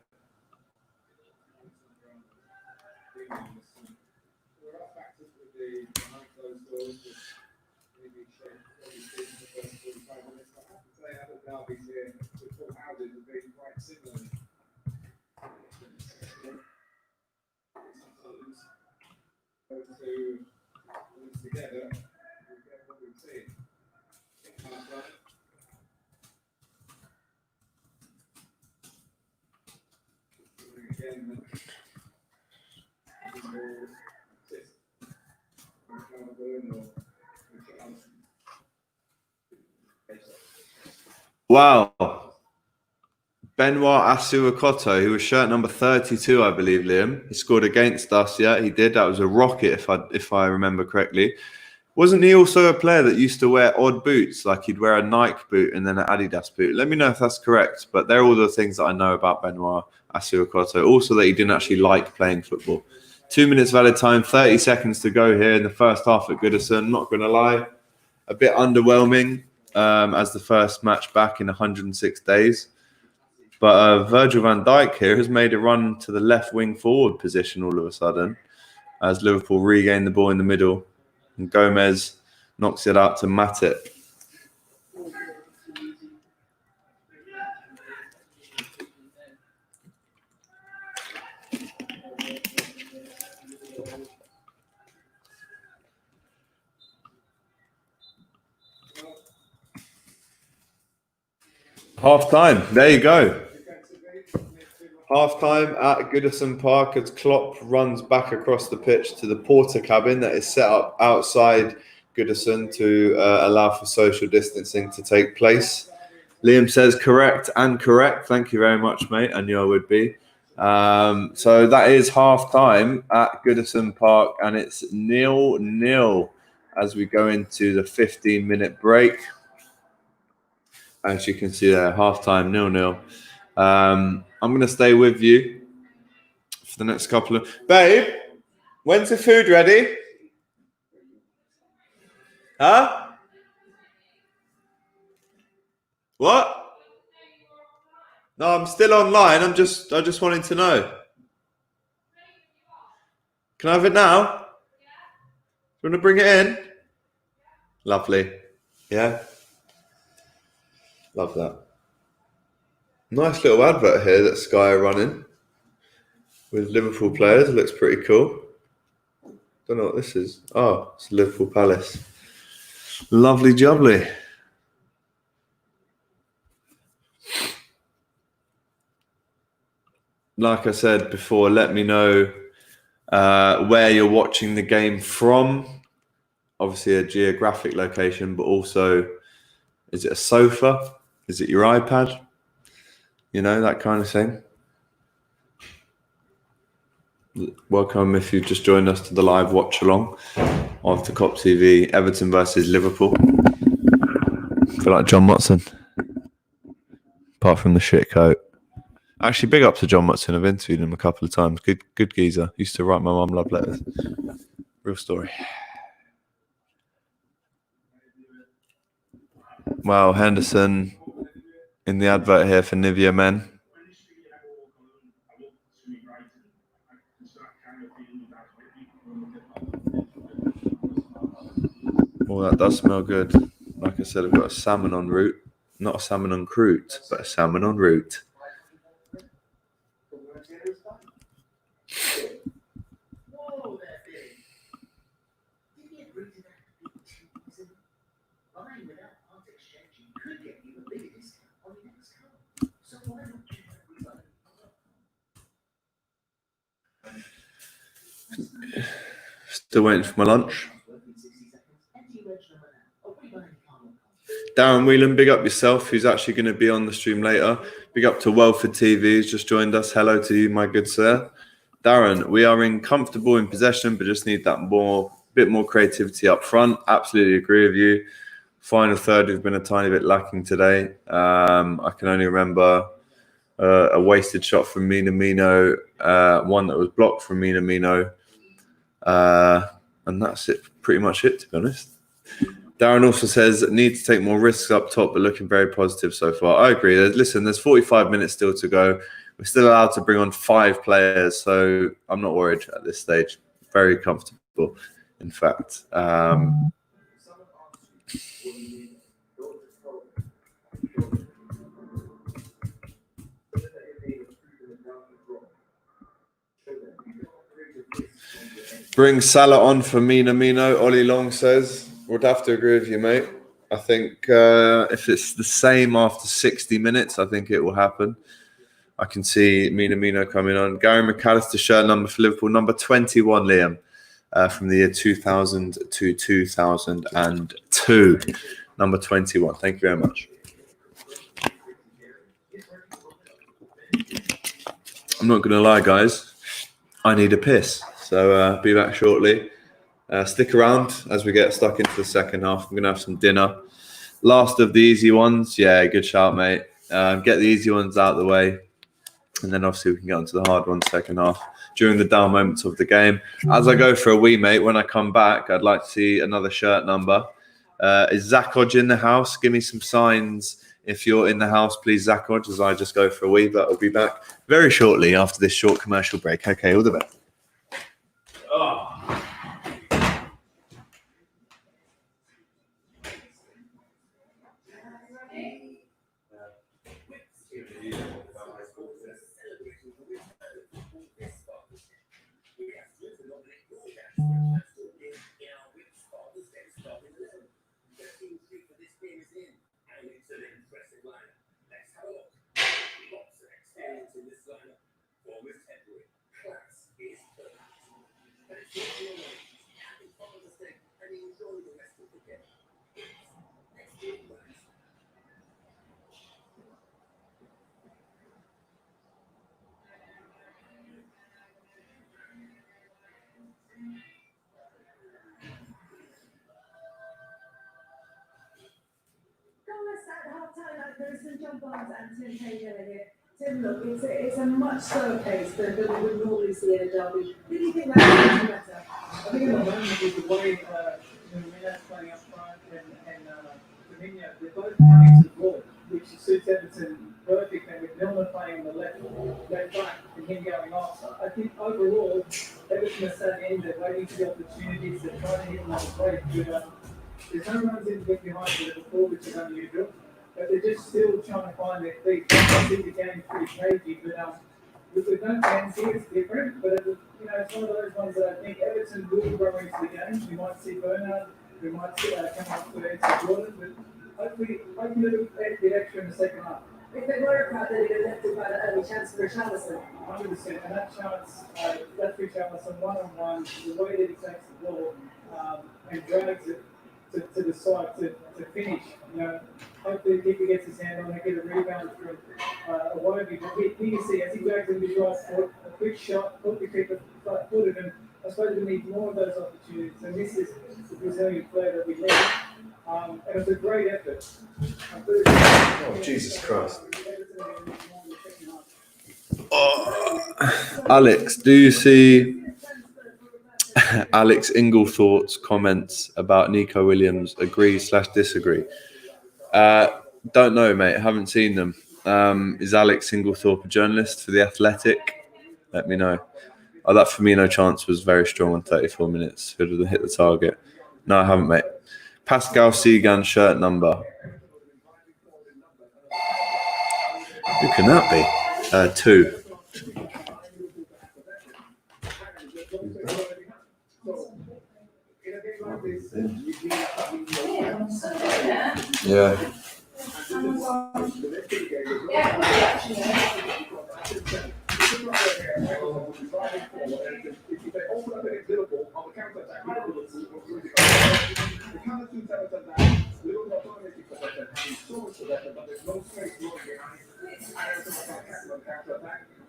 Wow. Benoit Asuakoto, who was shirt number 32, I believe, Liam. He scored against us, yeah, he did. That was a rocket, if I remember correctly. Wasn't he also a player that used to wear odd boots? Like he'd wear a Nike boot and then an Adidas boot. Let me know if that's correct. But they're all the things that I know about Benoit Asuakoto. Also that he didn't actually like playing football. 2 minutes of added time, 30 seconds to go here in the first half at Goodison. Not going to lie, a bit underwhelming as the first match back in 106 days. But Virgil van Dijk here has made a run to the left wing forward position all of a sudden as Liverpool regain the ball in the middle. And Gomez knocks it out to Matip. Half time. There you go. Half time at Goodison Park as Klopp runs back across the pitch to the porter cabin that is set up outside Goodison to allow for social distancing to take place. Liam says correct and correct. Thank you very much, mate. I knew I would be. So that is half time at Goodison Park, and it's 0-0 as we go into the 15-minute break. As you can see there, half time 0-0. I'm going to stay with you for the next couple of... Babe, when's the food ready? Huh? What? No, I'm still online. I just wanted to know. Can I have it now? You want to bring it in? Lovely. Yeah. Love that. Nice little advert here that Sky are running with Liverpool players. It looks pretty cool. Don't know what this is. Oh, it's Liverpool Palace. Lovely jubbly. Like I said before, let me know where you're watching the game from. Obviously a geographic location, but also, is it a sofa? Is it your iPad? You know, that kind of thing. Welcome if you've just joined us to the live watch along of the Kop TV Everton versus Liverpool. I feel like John Watson, apart from the shit coat. Actually, big up to John Watson. I've interviewed him a couple of times. Good geezer. Used to write my mum love letters. Real story. Wow, Henderson in the advert here for Nivea Men. Oh, that does smell good. Like I said, I've got a salmon en route. Not a salmon en croûte, but a salmon en route. Still waiting for my lunch. Darren Whelan, big up yourself, who's actually going to be on the stream later. Big up to Welford TV, who's just joined us. Hello to you, my good sir. Darren, we are comfortable in possession, but just need that bit more creativity up front. Absolutely agree with you. Final third has been a tiny bit lacking today. I can only remember a wasted shot from Minamino, one that was blocked from Minamino, and that's it. Pretty much it, to be honest. Darren also says need to take more risks up top, but looking very positive so far. I agree. Listen, there's 45 minutes still to go. We're still allowed to bring on 5 players, so I'm not worried at this stage. Very comfortable, in fact. Bring Salah on for Minamino, Ollie Long says. Would have to agree with you, mate. I think if it's the same after 60 minutes, I think it will happen. I can see Minamino coming on. Gary McAllister shirt number for Liverpool, number 21, Liam, from the year 2000 to 2002. Number 21. Thank you very much. I'm not going to lie, guys. I need a piss. So be back shortly. Stick around as we get stuck into the second half. I'm going to have some dinner. Last of the easy ones. Yeah, good shout, mate. Get the easy ones out of the way. And then obviously we can get onto the hard ones second half during the down moments of the game. As I go for a wee, mate, when I come back, I'd like to see another shirt number. Is Zakoj in the house? Give me some signs if you're in the house, please, Zakoj, as I just go for a wee. But I'll be back very shortly after this short commercial break. Okay, all the best. Oh. Tim, look, it's a much slower pace than we would normally see in a derby. Who do you think that's better? I think at the moment with the way Mina's playing up front and Firmino, they're both coming to the ball, which suits Everton perfectly. With Milner playing on the left back and him going off. So I think overall, Everton are starting in there, waiting for the opportunities to try to hit another break. But there's no runs in to get behind for Liverpool, which is unusual. But they're just still trying to find their feet. I think the game's pretty cagey, but with no fans here, it's different. But it's one of those ones that I think Everton will grow into the game. We might see Bernard, we might see come up for Edson Jordan, but hopefully it'll be extra in the second half. If they were a crowd, they'd have left it by the early chance for Richarlison. 100%, and that chance, that's Richarlison one-on-one, the way that he takes the ball and drags it to the side to finish. Hopefully the keeper gets his hand on it, get a rebound from Iwobi. But you can see as he drags it with his right foot, a quick shot, hook the keeper flat-footed, and I suppose we need more of those opportunities. And this is the Brazilian player that we need. And it's a great effort. Oh, Jesus Christ. Oh. Alex, do you see Alex Inglethorpe's comments about Nico Williams? Agree/disagree? Don't know, mate. Haven't seen them. Is Alex Inglethorpe a journalist for The Athletic? Let me know. Oh, that Firmino chance was very strong on 34 minutes. Could have hit the target. No, I haven't, mate. Pascal Segan shirt number. Who can that be? 2. Yeah.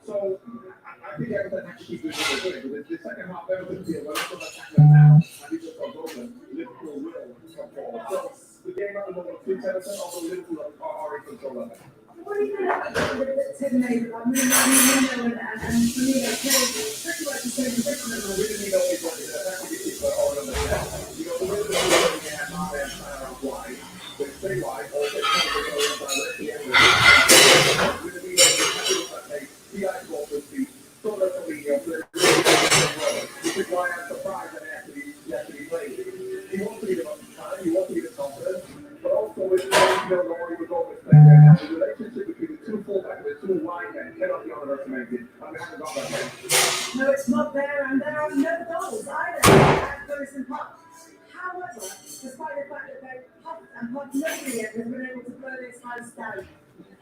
So I think Everton actually did really good. The second half, Everton did well. So attack them now, and it just got open. Liverpool will come forward. So the game at the moment, 2-10, although Liverpool are in control of it. What do you think about the Tim Made about Nuno and Firmino playing pretty much the same position at the moment? Really know it's what it is. That's what you keep all on the net. You know, the way that we're looking at our wide, they stay wide, or they come to go directly at the with the PI ball with the sort of which is why I'm surprised that he actually played. He wants to be the most time, he wants to be the confident, but also with Laurie was always playing there. Now, the relationship between the two fullbacks and the two wide men cannot be underestimated. And we haven't got that yet. No, it's not there, and there are no goals either at Goodison Park. However, despite the fact that they puffed and puffed, nobody yet has been able to blow this house down.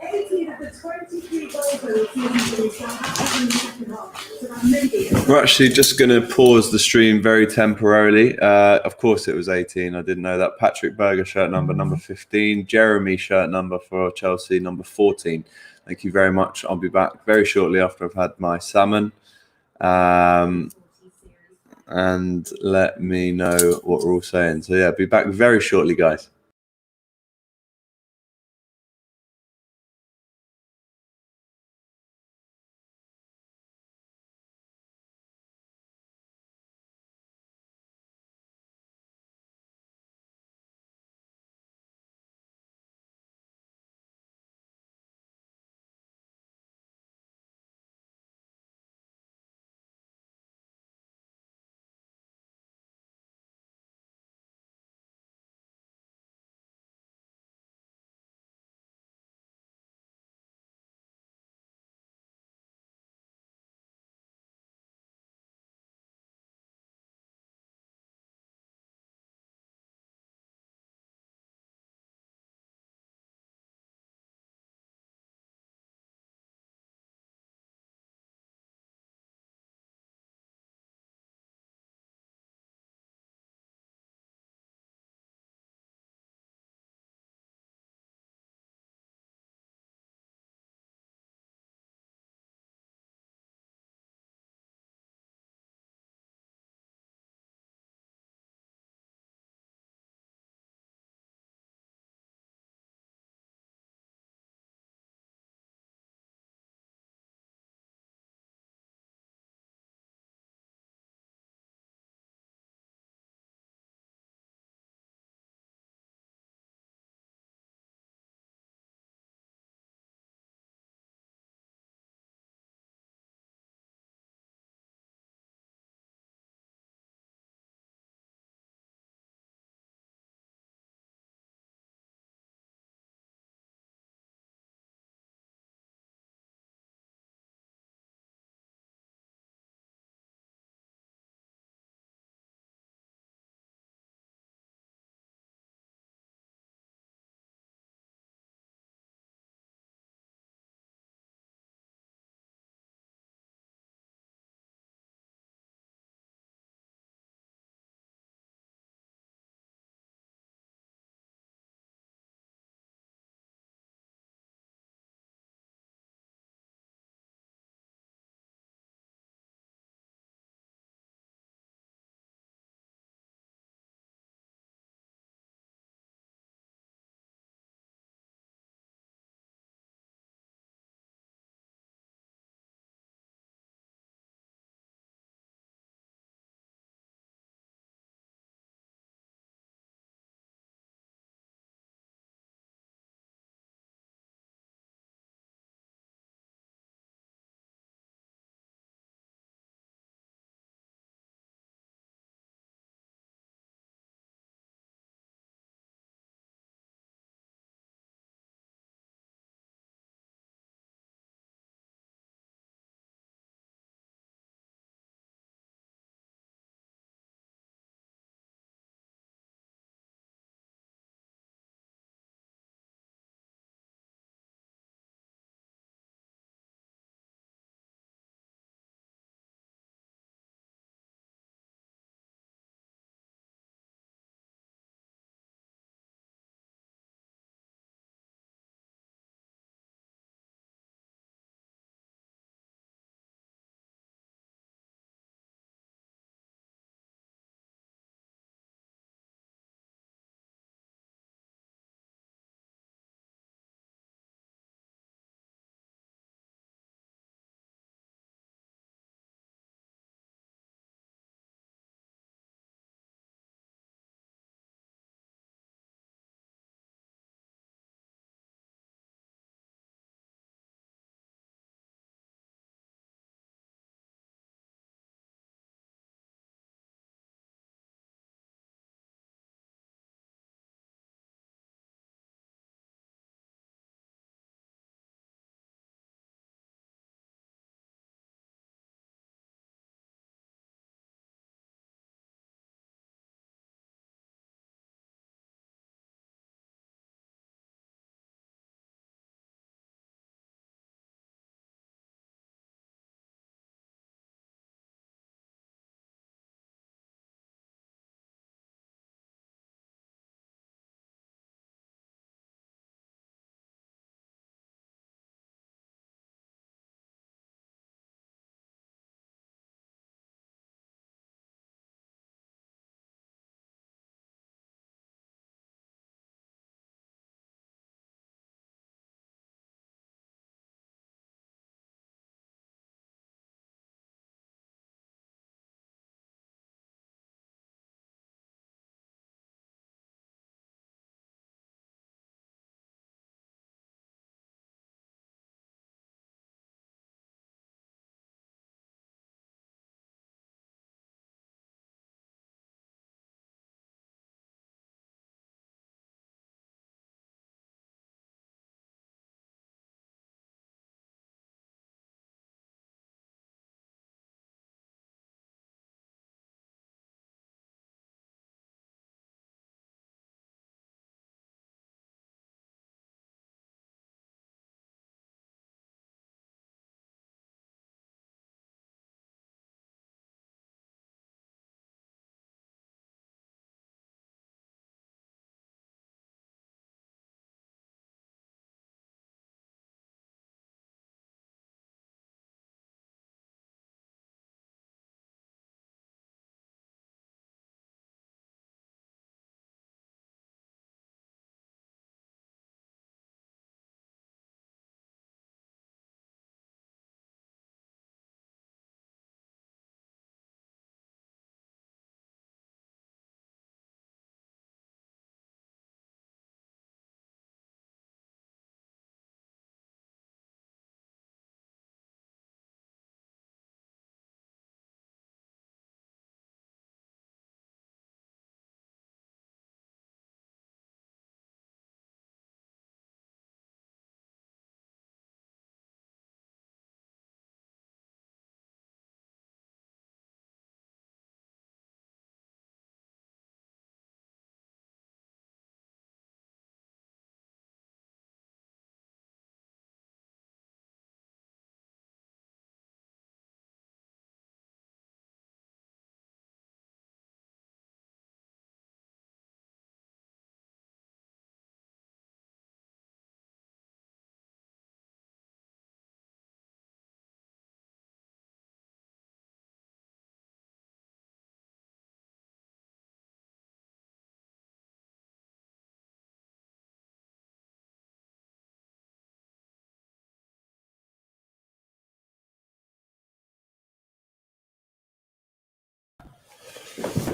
18 of the 23 goals that we've seen this season have in the second half. So that maybe. We're actually just going to pause the stream very temporarily. Of course, it was 18. I didn't know that. Patrick Berger shirt number 15. Jeremy shirt number for Chelsea, number 14. Thank you very much. I'll be back very shortly after I've had my salmon. And let me know what we're all saying. So yeah, be back very shortly, guys.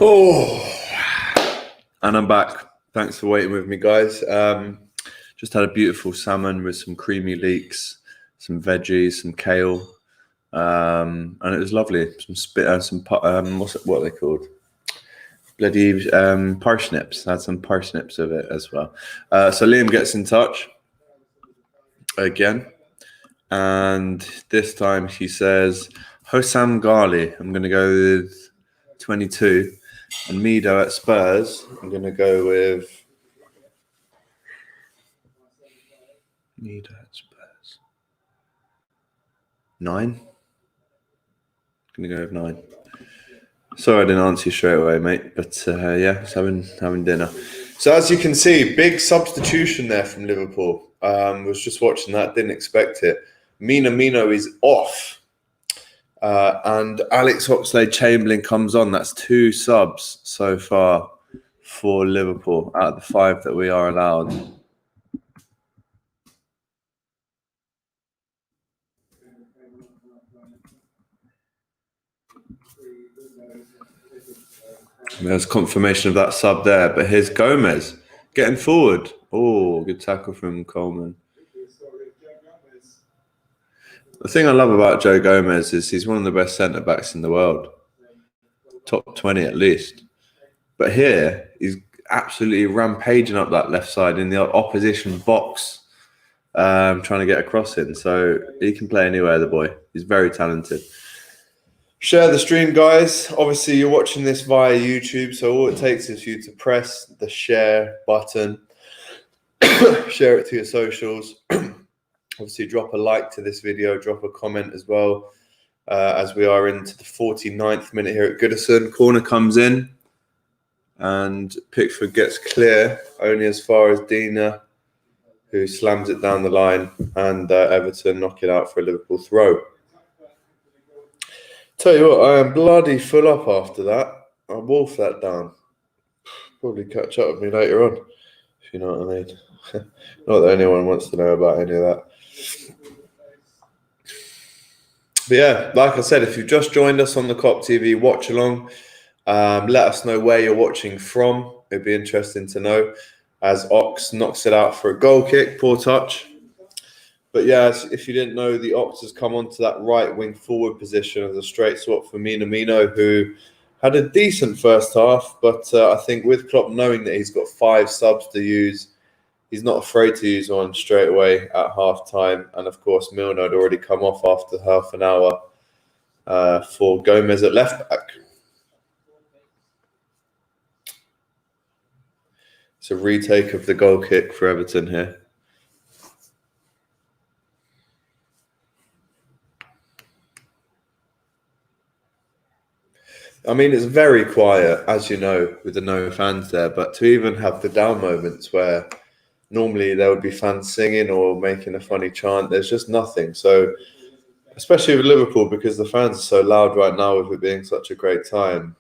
Oh, and I'm back. Thanks for waiting with me, guys. Just had a beautiful salmon with some creamy leeks, some veggies, some kale, and it was lovely. What are they called? Bloody parsnips. I had some parsnips with it as well. So Liam gets in touch again, and this time he says Hossam Ghali. I'm going to go with 22, and Mido at Spurs. I'm going to go with Mido at Spurs 9. I'm going to go with 9. Sorry I didn't answer you straight away, mate. But yeah, just having dinner. So as you can see, big substitution there from Liverpool. Was just watching that, didn't expect it. Minamino is off. And Alex Oxlade-Chamberlain comes on. That's 2 subs so far for Liverpool out of the 5 that we are allowed. There's confirmation of that sub there, but here's Gomez getting forward. Oh, good tackle from Coleman. The thing I love about Joe Gomez is he's one of the best centre-backs in the world. Top 20 at least. But here, he's absolutely rampaging up that left side in the opposition box, trying to get a cross in. So he can play anywhere, the boy. He's very talented. Share the stream, guys. Obviously, you're watching this via YouTube, so all it takes is for you to press the share button, share it to your socials. Obviously, drop a like to this video, drop a comment as well, as we are into the 49th minute here at Goodison. Corner comes in, and Pickford gets clear, only as far as Dina, who slams it down the line, and Everton knock it out for a Liverpool throw. Tell you what, I am bloody full up after that. I'll wolf that down. Probably catch up with me later on, if you know what I mean. Not that anyone wants to know about any of that. But yeah, like I said, if you've just joined us on the Kop TV watch along, let us know where you're watching from. It'd be interesting to know, as Ox knocks it out for a goal kick. Poor touch. But yeah, if you didn't know, the Ox has come onto that right wing forward position as a straight swap for Minamino, who had a decent first half. But I think with Klopp knowing that he's got 5 subs to use, he's not afraid to use one straight away at half time. And of course, Milner had already come off after half an hour for Gomez at left back. It's a retake of the goal kick for Everton here. I mean, it's very quiet, as you know, with the no fans there. But to even have the down moments where normally there would be fans singing or making a funny chant, there's just nothing. So, especially with Liverpool, because the fans are so loud right now with it being such a great time.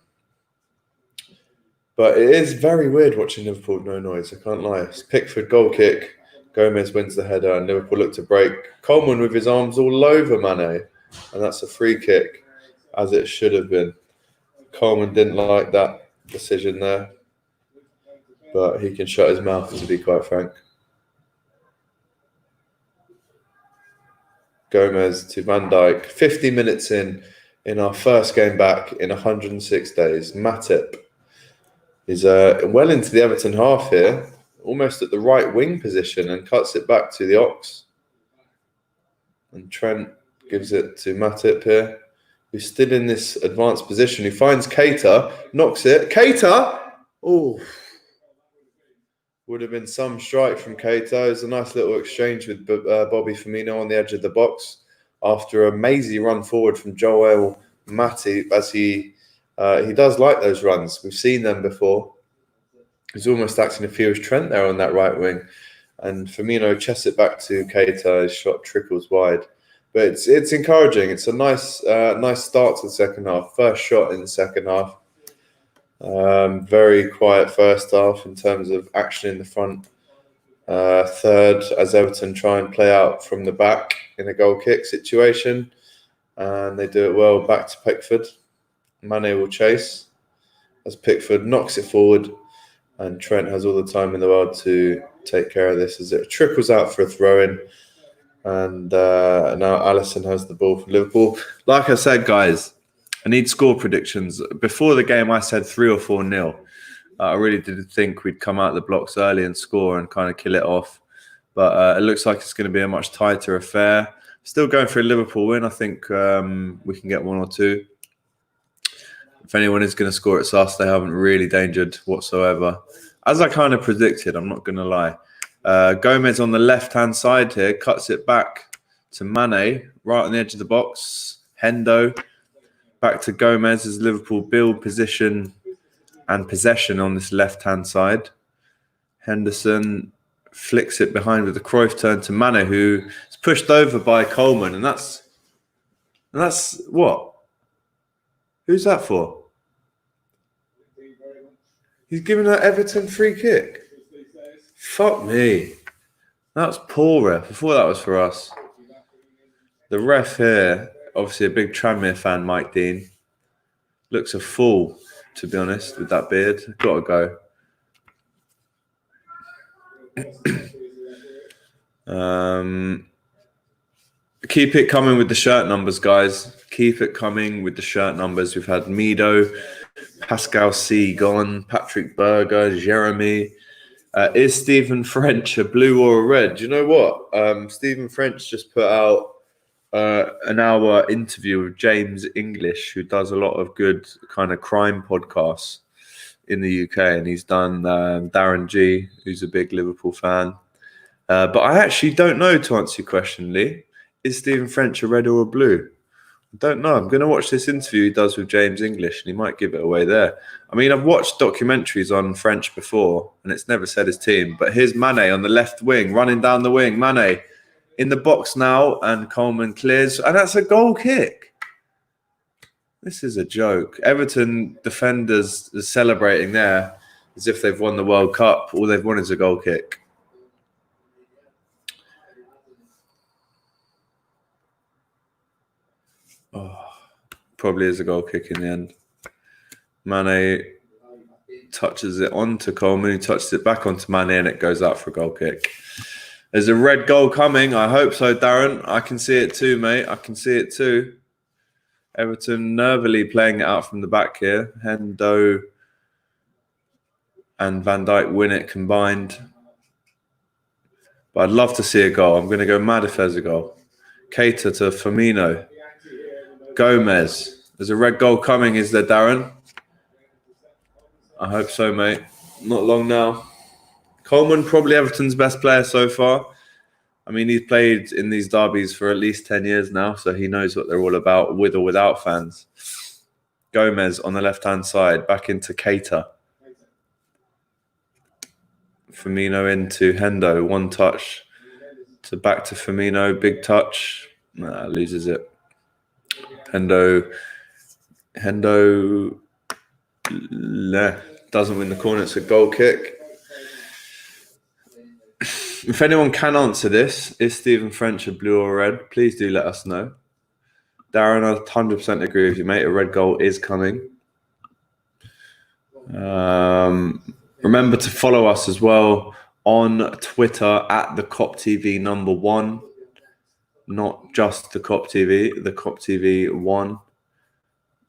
But it is very weird watching Liverpool with no noise, I can't lie. It's Pickford goal kick, Gomez wins the header, and Liverpool look to break. Coleman with his arms all over Mane, and that's a free kick, as it should have been. Coleman didn't like that decision there, but he can shut his mouth, to be quite frank. Gomez to Van Dijk, 50 minutes in our first game back in 106 days. Matip is well into the Everton half here, almost at the right wing position, and cuts it back to the Ox. And Trent gives it to Matip here, who's still in this advanced position. He finds Keita, knocks it. Keita! Oh, would have been some strike from Keita. It was a nice little exchange with Bobby Firmino on the edge of the box after a mazy run forward from Joel Matip, as he does like those runs. We've seen them before. He's almost acting if he was Trent there on that right wing. And Firmino chests it back to Keita. His shot trickles wide. But it's encouraging. It's a nice start to the second half. First shot in the second half. Very quiet first half in terms of action in the front. Third, as Everton try and play out from the back in a goal kick situation. And they do it well. Back to Pickford. Mane will chase. as Pickford knocks it forward, and Trent has all the time in the world to take care of this as it trickles out for a throw-in. And now Alisson has the ball for Liverpool. Like I said, guys, I need score predictions. Before the game, I said 3 or 4-0. I really did think we'd come out the blocks early and score and kind of kill it off. But it looks like it's going to be a much tighter affair. Still going for a Liverpool win. I think we can get 1 or 2. If anyone is going to score, it's us. They haven't really dangered whatsoever. As I kind of predicted, I'm not going to lie. Gomez on the left-hand side here cuts it back to Mane, right on the edge of the box. Hendo back to Gomez as Liverpool build position and possession on this left-hand side. Henderson flicks it behind with the Cruyff turn to Mane, who is pushed over by Coleman. And that's what? Who's that for? He's giving an Everton free kick. Fuck me. That's poor ref. I thought that was for us. The ref here, obviously a big Tranmere fan, Mike Dean, looks a fool, to be honest, with that beard. Got to go. Keep it coming with the shirt numbers, guys. Keep it coming with the shirt numbers. We've had Mido, Pascal C gone, Patrick Berger, Jeremy. Is Stephen French a blue or a red? Do you know what? Stephen French just put out an hour interview with James English, who does a lot of good kind of crime podcasts in the UK. And he's done Darren G, who's a big Liverpool fan. But I actually don't know, to answer your question, Lee. Is Stephen French a red or a blue? I don't know. I'm going to watch this interview he does with James English, and he might give it away there. I mean, I've watched documentaries on French before, and it's never said his team. But here's Mane on the left wing, running down the wing. Mane in the box now, and Coleman clears. And that's a goal kick. This is a joke. Everton defenders are celebrating there as if they've won the World Cup. All they've won is a goal kick. Oh, probably is a goal kick in the end. Mane touches it onto Coleman. He touches it back onto Mane, and it goes out for a goal kick. There's a red goal coming. I hope so, Darren. I can see it too, mate. I can see it too. Everton nervily playing it out from the back here. Hendo and Van Dijk win it combined. But I'd love to see a goal. I'm going to go mad if there's a goal. Keita to Firmino. Gomez. There's a red goal coming, is there, Darren? I hope so, mate. Not long now. Coleman, probably Everton's best player so far. I mean, he's played in these derbies for at least 10 years now, so he knows what they're all about, with or without fans. Gomez on the left-hand side, back into Keita. Firmino into Hendo, one touch. To back to Firmino, big touch. Nah, loses it. Hendo doesn't win the corner. It's a goal kick. If anyone can answer this, is Stephen French a blue or red? Please do let us know. Darren, I 100% agree with you, mate. A red goal is coming. Remember to follow us as well on Twitter at the Kop TV #1. Not just the Kop TV, the Kop TV 1.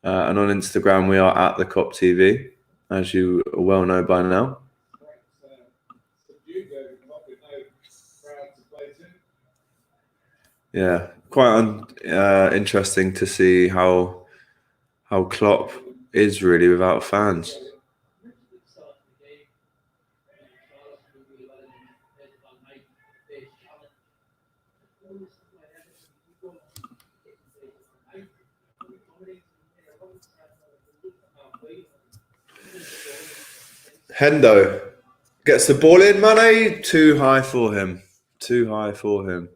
And on Instagram, we are at the Kop TV, as you well know by now. Yeah, quite interesting to see how Klopp is really without fans. Hendo gets the ball in. Mane, too high for him. Too high for him.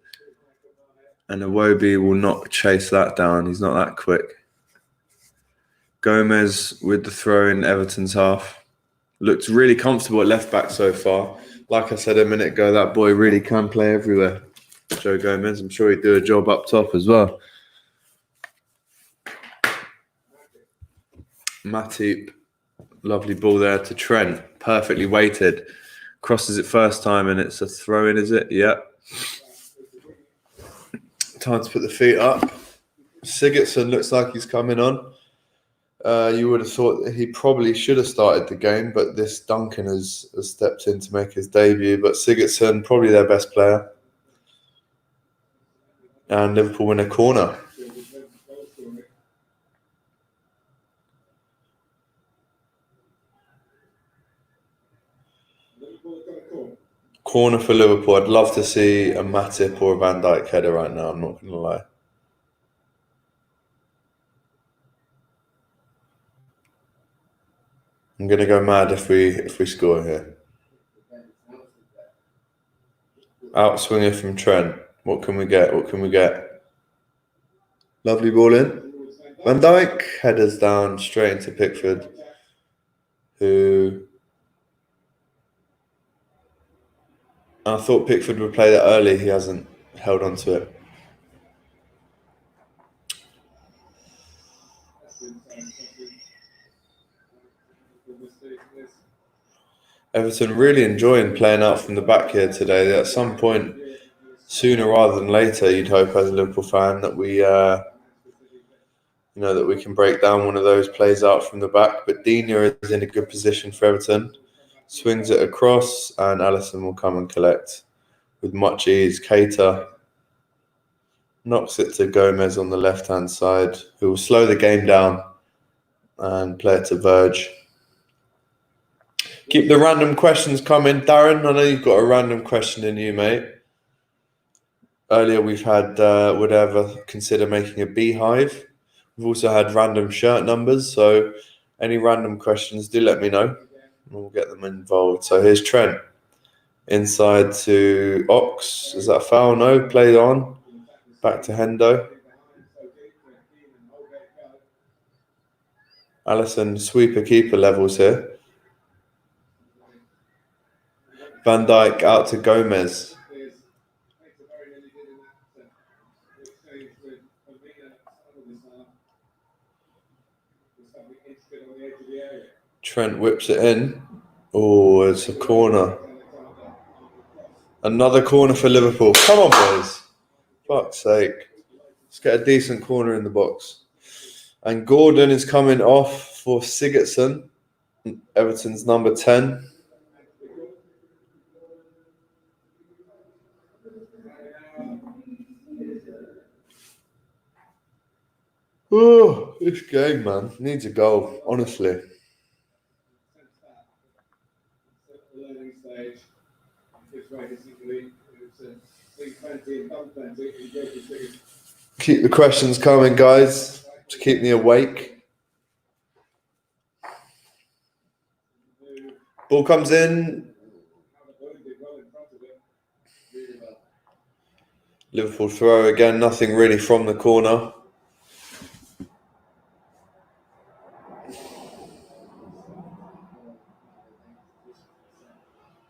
And Iwobi will not chase that down. He's not that quick. Gomez with the throw in Everton's half. Looks really comfortable at left back so far. Like I said a minute ago, that boy really can play everywhere. Joe Gomez, I'm sure he'd do a job up top as well. Matip Lovely ball there to Trent. Perfectly weighted. Crosses it first time and it's a throw in, is it? Yeah. Time to put the feet up. Sigurdsson looks like he's coming on. You would have thought that he probably should have started the game, but this Duncan has stepped in to make his debut. But Sigurdsson, probably their best player. And Liverpool win a corner. Corner for Liverpool. I'd love to see a Matip or a Van Dijk header right now, I'm not going to lie. I'm going to go mad if we score here. Outswinger from Trent. What can we get? What can we get? Lovely ball in. Van Dijk headers down straight into Pickford, who I thought Pickford would play that early. He hasn't held on to it. Everton really enjoying playing out from the back here today. At some point, sooner rather than later, you'd hope as a Liverpool fan that we, that we can break down one of those plays out from the back. But Digne is in a good position for Everton. Swings it across, and Alisson will come and collect with much ease. Keita knocks it to Gomez on the left-hand side, who will slow the game down and play it to Verge. Keep the random questions coming. Darren, I know you've got a random question in you, mate. Earlier we've had, would I ever consider making a beehive? We've also had random shirt numbers, so any random questions, do let me know. We'll get them involved. So here's Trent. Inside to Ox. Is that a foul? No. Played on. Back to Hendo. Alisson, sweeper keeper levels here. Van Dijk out to Gomez. Trent whips it in. Oh, it's a corner. Another corner for Liverpool. Come on, boys. Fuck's sake. Let's get a decent corner in the box. And Gordon is coming off for Sigurdsson, Everton's number 10. Oh, this game, man. Needs a goal, honestly. Keep the questions coming, guys, to keep me awake. Ball comes in. Liverpool throw again, nothing really from the corner.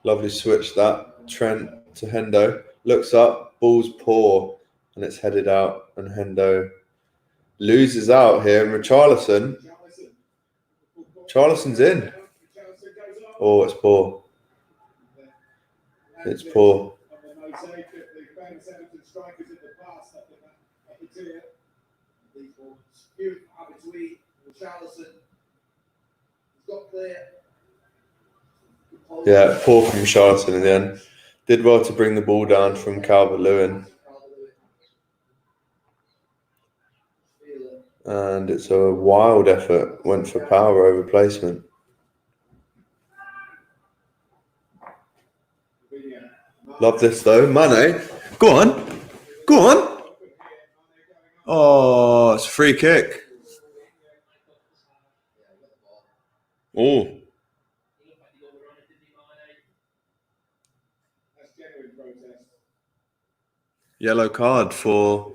Lovely switch that. Trent to Hendo. Looks up, ball's poor, and it's headed out. And Hendo loses out here. And Richarlison's in. Oh, it's poor. It's poor. Yeah, poor from Richarlison in the end. Did well to bring the ball down from Calvert-Lewin. And it's a wild effort. Went for power over placement. Love this though. Mane. Go on. Go on. Oh, it's a free kick. Oh. Yellow card for...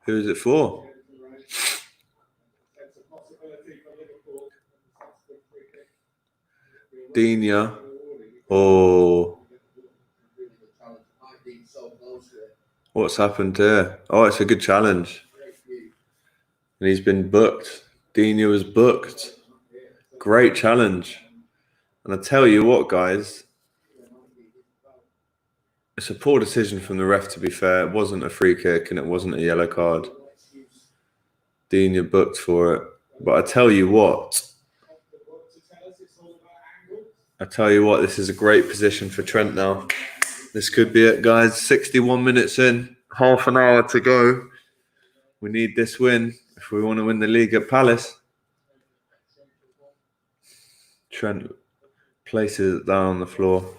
Who is it for? Digne. Oh. What's happened here? Oh, it's a good challenge. And he's been booked. Digne was booked. Great challenge. And I tell you what, guys, it's a poor decision from the ref, to be fair. It wasn't a free kick and it wasn't a yellow card. Dina booked for it. But I tell you what, this is a great position for Trent now. This could be it, guys. 61 minutes in, half an hour to go. We need this win if we want to win the league at Palace. Trent places it down on the floor.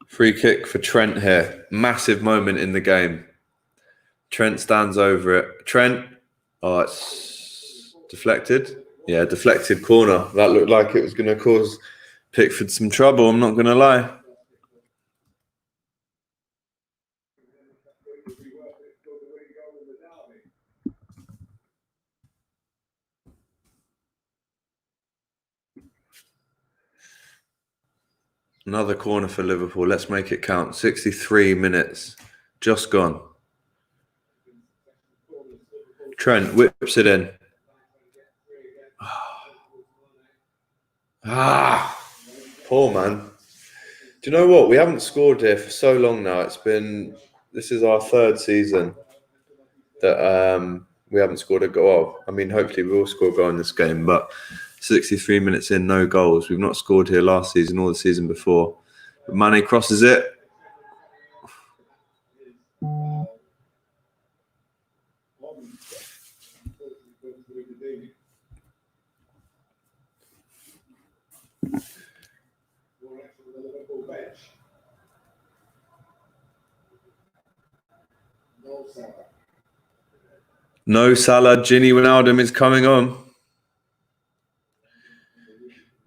Free kick for Trent here. Massive moment in the game. Trent stands over it. Trent. Oh, it's deflected. Yeah, deflected corner. That looked like it was going to cause Pickford some trouble, I'm not going to lie. Another corner for Liverpool. Let's make it count. 63 minutes. Just gone. Trent whips it in. Poor man. Do you know what? We haven't scored here for so long now. This is our third season that we haven't scored a goal. I mean, hopefully we will score a goal in this game, but 63 minutes in, no goals. We've not scored here last season or the season before. But Mane crosses it. No Salah. Gini Wijnaldum is coming on.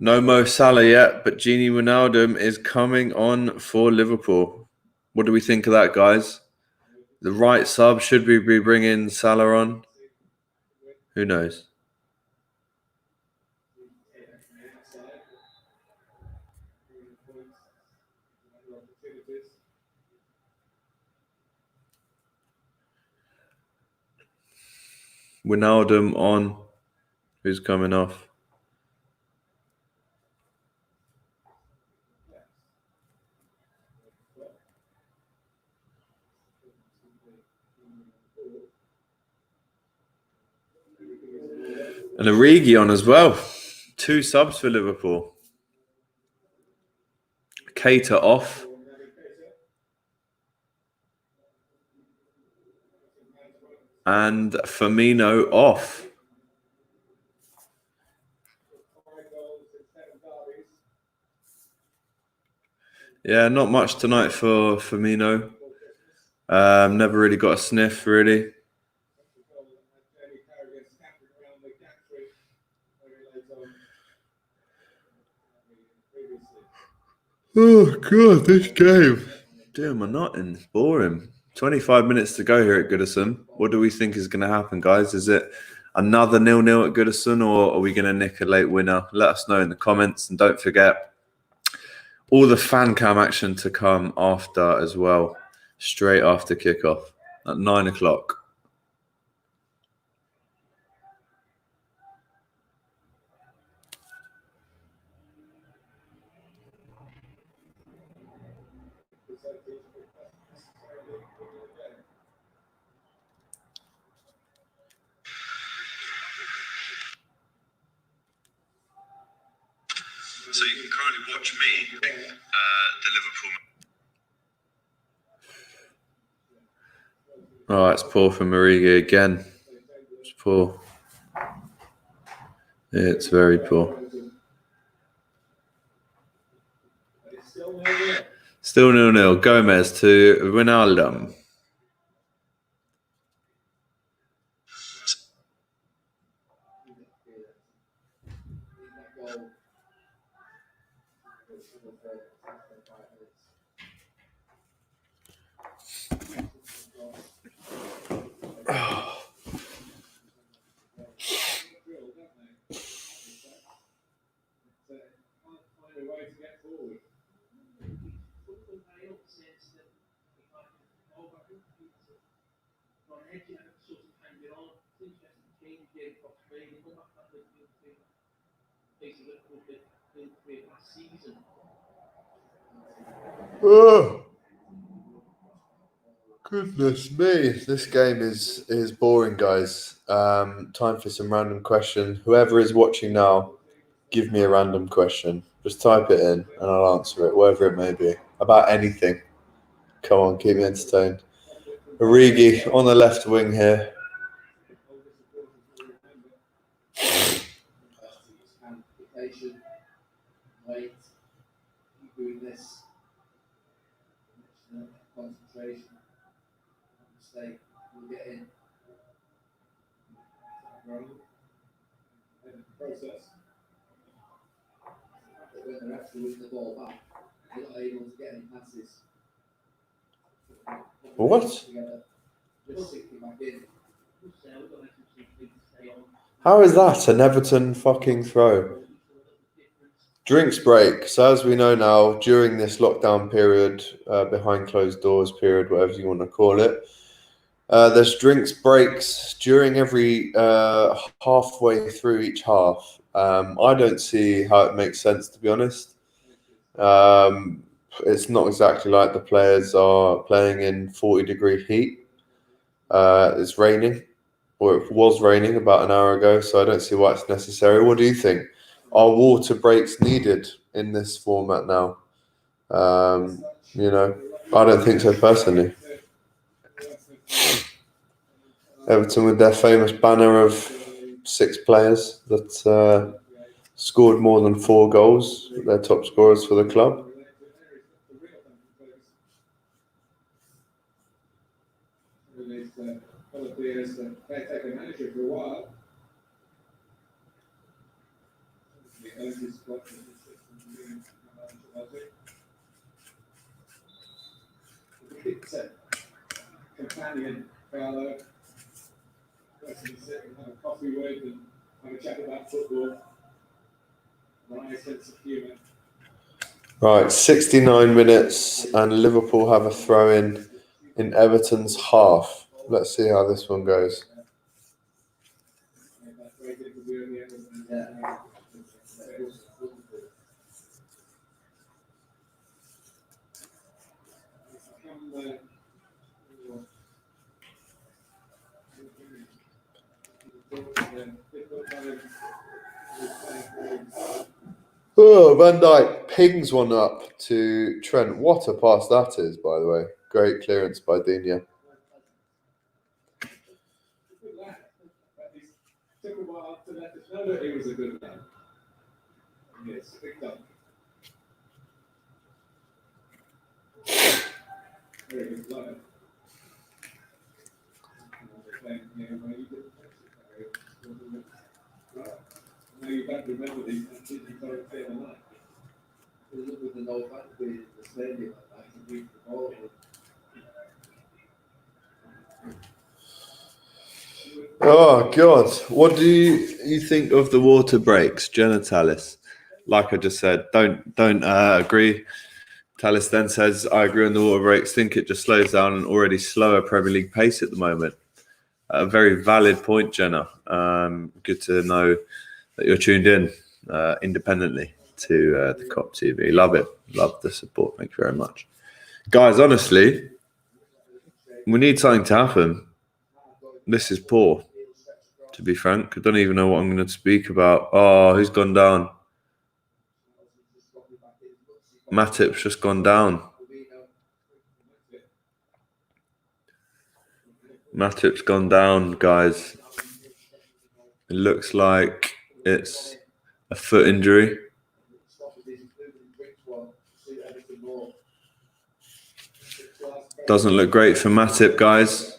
No Mo Salah yet, but Gini Wijnaldum is coming on for Liverpool. What do we think of that, guys? The right sub, should we be bringing Salah on? Who knows? Wijnaldum on. Who's coming off? And Origi on as well. 2 subs for Liverpool. Keita off. And Firmino off. Yeah, not much tonight for Firmino. Never really got a sniff, really. Oh, God, this game. Damn, my nutting. It's boring. 25 minutes to go here at Goodison. What do we think is going to happen, guys? Is it another 0-0 at Goodison, or are we going to nick a late winner? Let us know in the comments. And don't forget, all the fan cam action to come after as well, straight after kickoff at 9 o'clock. So you can currently watch me pick the Liverpool. Oh, it's poor from Origi again. It's poor. It's very poor. Still 0-0. Gomez to Wijnaldum. Oh, goodness me. This game is boring, guys. Time for some random question. Whoever is watching now, give me a random question. Just type it in and I'll answer it, whatever it may be. About anything. Come on, keep me entertained. Origi on the left wing here. Wait, keep doing this. Concentration. Mistake. We'll get in. Process. But when they're actually winning the ball back, they're not able to get any passes. What? Just sinking back in. How is that an Everton fucking throw? Drinks break. So as we know now, during this lockdown period, behind closed doors period, whatever you want to call it, there's drinks breaks during every halfway through each half. I don't see how it makes sense, to be honest. It's not exactly like the players are playing in 40-degree heat. It's raining, or it was raining about an hour ago, so I don't see why it's necessary. What do you think? Are water breaks needed in this format now? I don't think so personally. Everton with their famous banner of 6 players that scored more than 4 goals, their top scorers for the club. Companion, Carlo. Let's sit and have a coffee with and have a chat about football. Nice sense of humour. Right, 69 minutes and Liverpool have a throw in Everton's half. Let's see how this one goes. Oh, Van Dijk pings one up to Trent. What a pass that is, by the way. Great clearance by Digne. Took a while to let us know that he was a good man. Yes, big dunk. Very good player. Now you don't remember these things, you don't feel alive. We look with the no fan in the stadium at night and beat the ball. Oh, God. What do you think of the water breaks, Genitalis? Like I just said, don't agree. Talis then says, I agree on the water breaks. Think it just slows down an already slower Premier League pace at the moment. A very valid point, Jenna. Good to know that you're tuned in independently to the Kop TV. Love it. Love the support. Thank you very much. Guys, honestly, we need something to happen. This is poor, to be frank. I don't even know what I'm going to speak about. Oh, who's gone down? Matip's just gone down. Matip's gone down, guys. It looks like it's a foot injury. Doesn't look great for Matip, guys.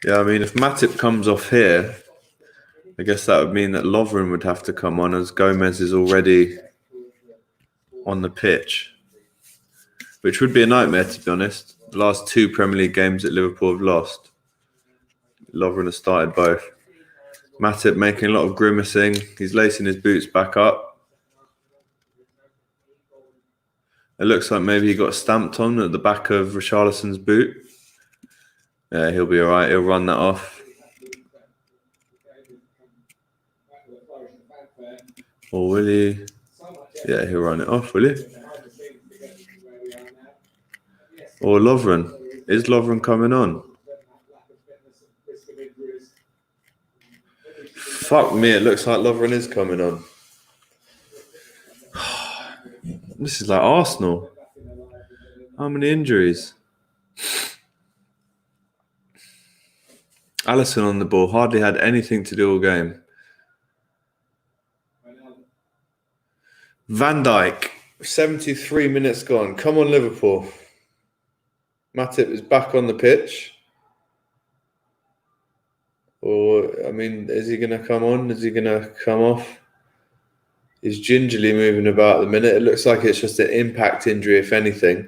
Yeah, I mean, if Matip comes off here, I guess that would mean that Lovren would have to come on, as Gomez is already on the pitch, which would be a nightmare, to be honest. The last 2 Premier League games that Liverpool have lost, Lovren has started both. Matip making a lot of grimacing. He's lacing his boots back up. It looks like maybe he got stamped on at the back of Richarlison's boot. Yeah, he'll be all right. He'll run that off. Or will he? Yeah, he'll run it off, will he? Or Lovren. Is Lovren coming on? Fuck me, it looks like Lovren is coming on. This is like Arsenal. How many injuries? Alisson on the ball. Hardly had anything to do all game. Van Dijk. 73 minutes gone. Come on, Liverpool. Matip is back on the pitch. Or, I mean, is he going to come on? Is he going to come off? He's gingerly moving about at the minute. It looks like it's just an impact injury, if anything.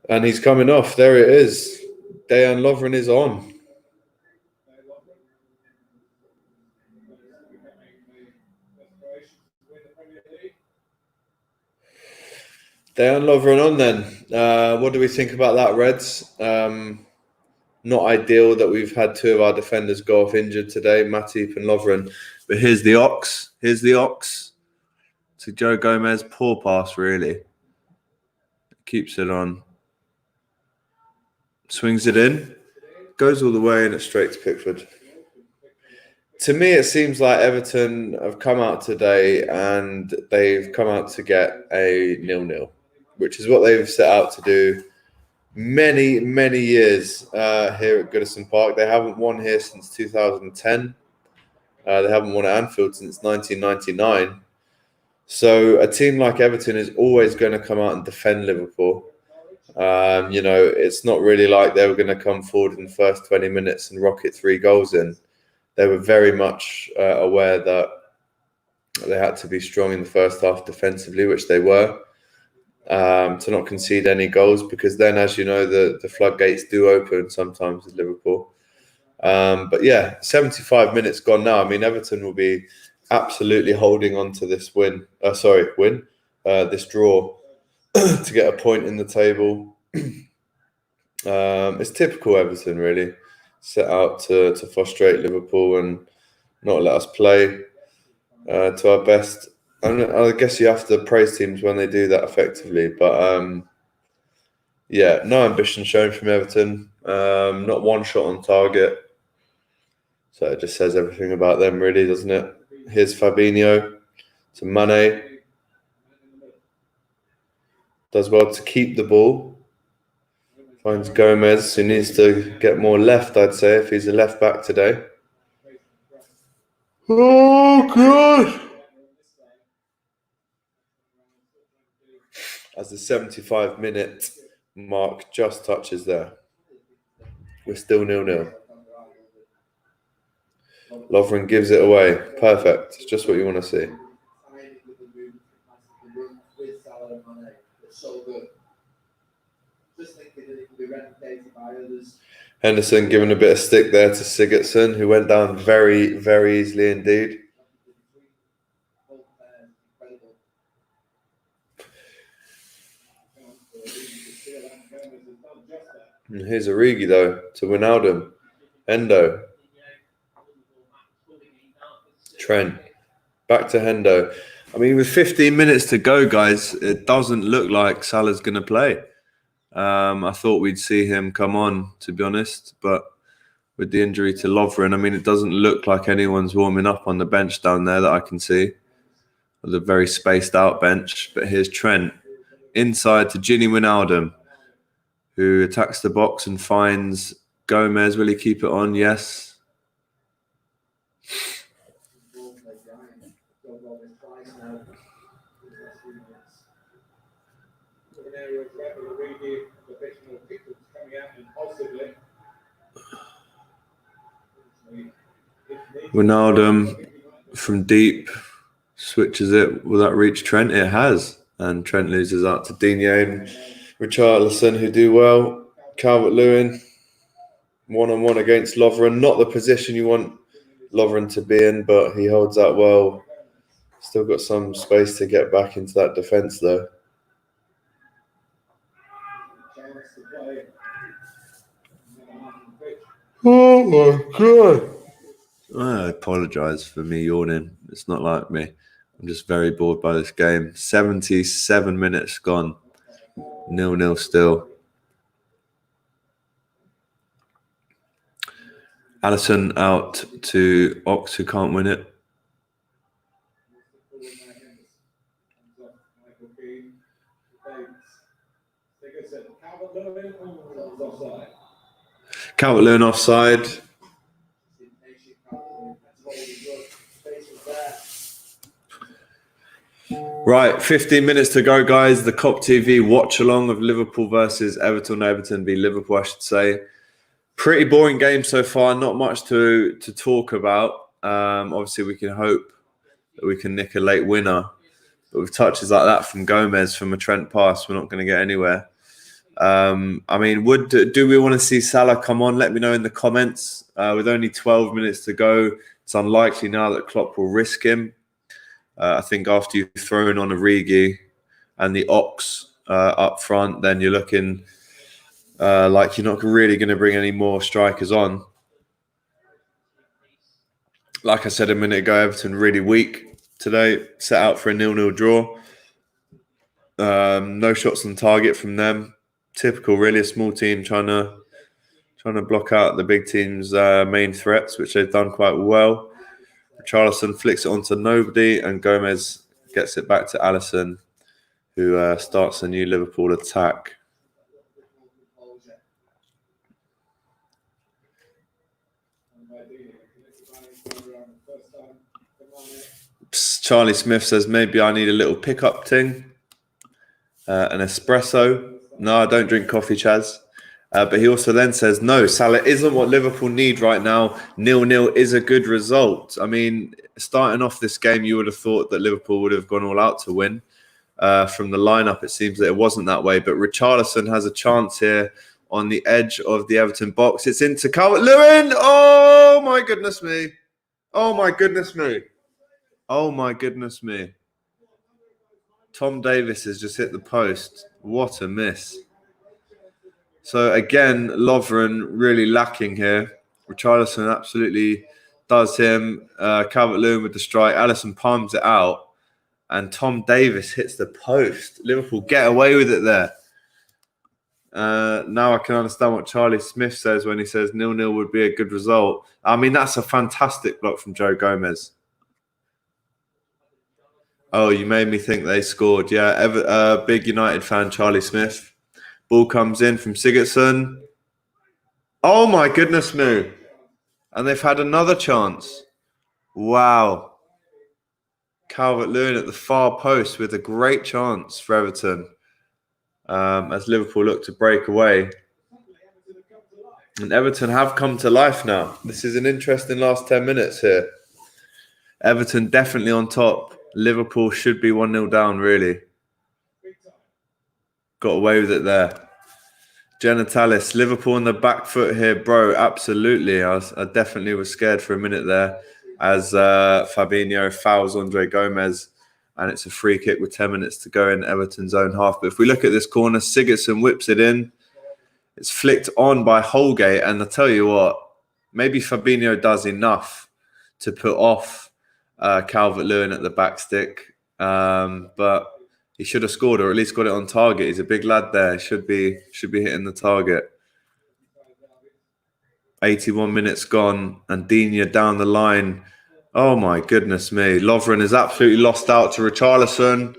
And he's coming off. There it is. Dejan Lovren is on. Dejan Lovren on then. What do we think about that, Reds? Not ideal that we've had two of our defenders go off injured today, Matip and Lovren. But here's the Ox. Here's the Ox. To Joe Gomez. Poor pass, really. Keeps it on. Swings it in. Goes all the way and it's straight to Pickford. To me, it seems like Everton have come out today and they've come out to get a 0-0, which is what they've set out to do many, many years here at Goodison Park. They haven't won here since 2010. They haven't won at Anfield since 1999. So a team like Everton is always going to come out and defend Liverpool. You know, it's not really like they were going to come forward in the first 20 minutes and rocket 3 goals in. They were very much aware that they had to be strong in the first half defensively, which they were, to not concede any goals, because then, as you know, the floodgates do open sometimes with Liverpool. But yeah, 75 minutes gone now. I mean, Everton will be absolutely holding on to this this draw to get a point in the table. It's typical Everton, really. Set out to frustrate Liverpool and not let us play to our best. I guess you have to praise teams when they do that effectively. But yeah, no ambition shown from Everton. Not one shot on target. So it just says everything about them, really, doesn't it? Here's Fabinho to Mane. Does well to keep the ball. Finds Gomez, who needs to get more left, I'd say, if he's a left back today. Oh, God! As the 75-minute mark just touches there. We're still 0-0. Lovren gives it away. Perfect. It's just what you want to see. Henderson giving a bit of stick there to Sigurdsson, who went down very, very easily indeed. And here's Origi, though, to Wijnaldum. Hendo. Trent. Back to Hendo. I mean, with 15 minutes to go, guys, it doesn't look like Salah's going to play. I thought we'd see him come on, to be honest, but with the injury to Lovren, I mean, it doesn't look like anyone's warming up on the bench down there that I can see. It's a very spaced out bench. But here's Trent inside to Gini Wijnaldum, who attacks the box and finds Gomez. Will he keep it on? Yes. Wijnaldum from deep switches it. Will that reach Trent? It has. And Trent loses out to Digne and Richarlison, who do well. Calvert-Lewin, one-on-one against Lovren. Not the position you want Lovren to be in, but he holds that well. Still got some space to get back into that defence, though. Oh my God. I apologise for me yawning. It's not like me. I'm just very bored by this game. 77 minutes gone. 0-0 still. Alisson out to Ox, who can't win it. Calvert-Lewin offside. Right, 15 minutes to go, guys. The Kop TV watch along of Liverpool versus Everton. Everton v Liverpool, I should say. Pretty boring game so far. Not much to talk about. Obviously, we can hope that we can nick a late winner. But with touches like that from Gomez from a Trent pass, we're not going to get anywhere. I mean, do we want to see Salah come on? Let me know in the comments. With only 12 minutes to go, it's unlikely now that Klopp will risk him. I think after you've thrown on Origi and the Ox up front, then you're looking like you're not really going to bring any more strikers on. Like I said a minute ago, Everton really weak today. Set out for a 0-0 draw. No shots on target from them. Typical, really, a small team trying to block out the big team's main threats, which they've done quite well. Richarlison flicks it onto nobody, and Gomez gets it back to Alisson, who starts a new Liverpool attack. Charlie Smith says, maybe I need a little pickup ting, an espresso. No, I don't drink coffee, Chaz. But he also then says, no, Salah isn't what Liverpool need right now. 0-0 is a good result. I mean, starting off this game, you would have thought that Liverpool would have gone all out to win. From the lineup, it seems that it wasn't that way. But Richarlison has a chance here on the edge of the Everton box. It's into Calvert-Lewin. Oh, my goodness me. Oh, my goodness me. Oh, my goodness me. Tom Davis has just hit the post. What a miss. So again, Lovren really lacking here. Richarlison absolutely does him. Calvert-Lewin with the strike. Alisson palms it out. And Tom Davis hits the post. Liverpool get away with it there. Now I can understand what Charlie Smith says when he says 0-0 would be a good result. I mean, that's a fantastic block from Joe Gomez. Oh, you made me think they scored. Yeah, big United fan, Charlie Smith. Ball comes in from Sigurdsson. Oh, my goodness me. And they've had another chance. Wow. Calvert-Lewin at the far post with a great chance for Everton as Liverpool look to break away. And Everton have come to life now. This is an interesting last 10 minutes here. Everton definitely on top. Liverpool should be 1-0 down, really. Got away with it there. Genitalis, Liverpool on the back foot here, bro. Absolutely. I definitely was scared for a minute there as Fabinho fouls Andre Gomez, and it's a free kick with 10 minutes to go in Everton's own half. But if we look at this corner, Sigurdsson whips it in. It's flicked on by Holgate, and I tell you what, maybe Fabinho does enough to put off Calvert-Lewin at the back stick, but he should have scored or at least got it on target. He's a big lad there. Should be hitting the target. 81 minutes gone, and Digne down the line. Oh my goodness me! Lovren is absolutely lost out to Richarlison.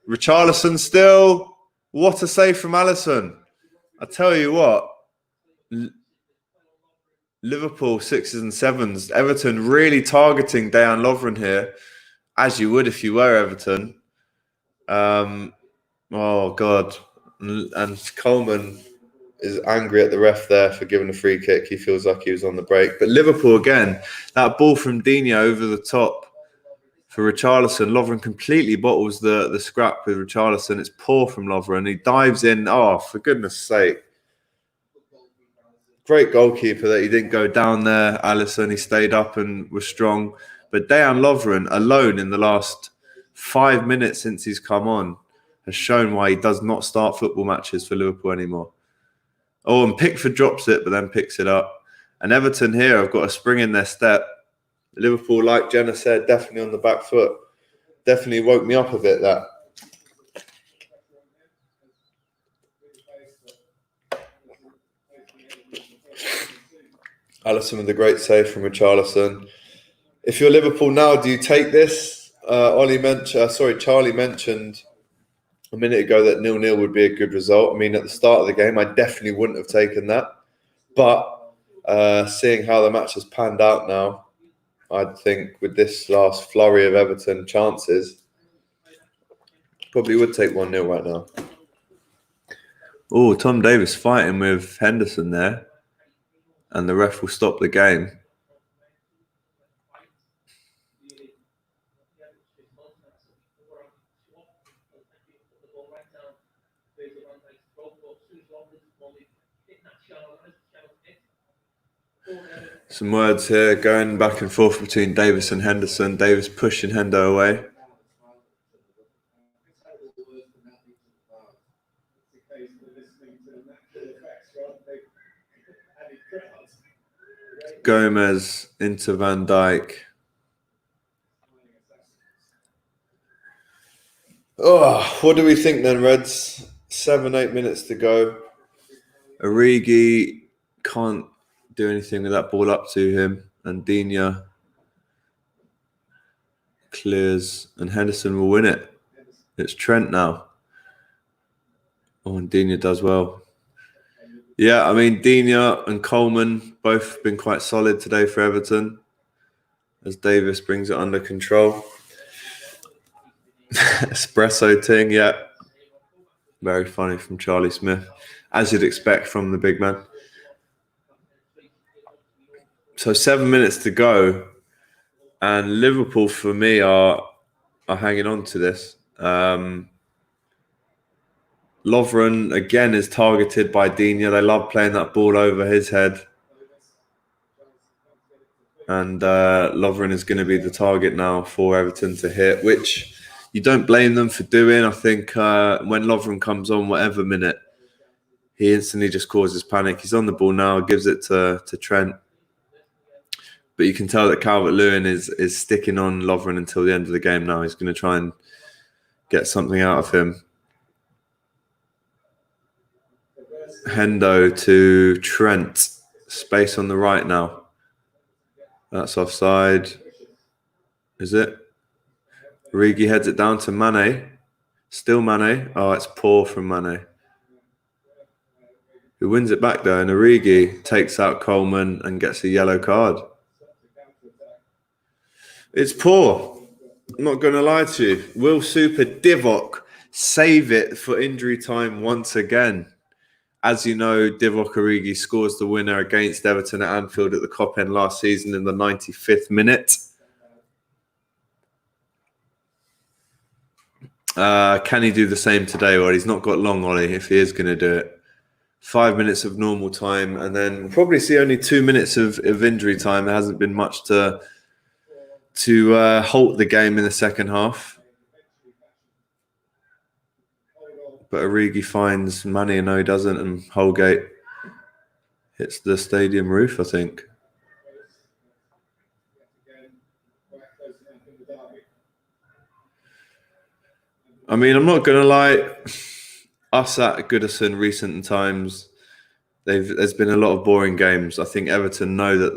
Richarlison still. What a save from Alisson! I tell you what. Liverpool 6s and 7s. Everton really targeting Dejan Lovren here, as you would if you were Everton. Oh God, and Coleman is angry at the ref there for giving a free kick. He feels like he was on the break. But Liverpool again, that ball from Digne over the top for Richarlison. Lovren completely bottles the scrap with Richarlison. It's poor from Lovren. He dives in. Oh, for goodness sake. Great goalkeeper that he didn't go down there. Alisson, he stayed up and was strong. But Dejan Lovren alone in the last 5 minutes since he's come on has shown why he does not start football matches for Liverpool anymore. Oh, and Pickford drops it, but then picks it up. And Everton here have got a spring in their step. Liverpool, like Jenna said, definitely on the back foot. Definitely woke me up a bit, that. Alisson with a great save from Richarlison. If you're Liverpool now, do you take this? Charlie mentioned a minute ago that 0-0 would be a good result. I mean, at the start of the game, I definitely wouldn't have taken that. But seeing how the match has panned out now, I think with this last flurry of Everton chances, probably would take 1-0 right now. Oh, Tom Davis fighting with Henderson there. And the ref will stop the game. Some words here going back and forth between Davis and Henderson. Davis pushing Hendo away. Gomez into Van Dijk. Oh, what do we think then, Reds? 7-8 minutes to go. Origi can't do anything with that ball up to him. And Digne clears. And Henderson will win it. It's Trent now. Oh, and Digne does well. Yeah, I mean, Digne and Coleman both been quite solid today for Everton. As Davis brings it under control. Espresso ting, yeah. Very funny from Charlie Smith. As you'd expect from the big man. So 7 minutes to go. And Liverpool, for me, are hanging on to this. Lovren, again, is targeted by Digne. They love playing that ball over his head. And Lovren is going to be the target now for Everton to hit, which you don't blame them for doing. I think when Lovren comes on, whatever minute, he instantly just causes panic. He's on the ball now, gives it to Trent. But you can tell that Calvert-Lewin is sticking on Lovren until the end of the game now. He's going to try and get something out of him. Hendo to Trent. Space on the right now. That's offside. Is it? Origi heads it down to Mane. Still Mane. Oh, it's poor from Mane. Who wins it back though, and Origi takes out Coleman and gets a yellow card. It's poor. I'm not going to lie to you. Will Super Divock save it for injury time once again? As you know, Divock Origi scores the winner against Everton at Anfield at the Kop last season in the 95th minute. Can he do the same today? Well, he's not got long, Ollie, if he is going to do it. 5 minutes of normal time, and then we'll probably see only 2 minutes of injury time. There hasn't been much to halt the game in the second half. But Origi finds Mane, no he doesn't, and Holgate hits the stadium roof, I think. I mean, I'm not going to lie, us at Goodison recent times, there's been a lot of boring games. I think Everton know that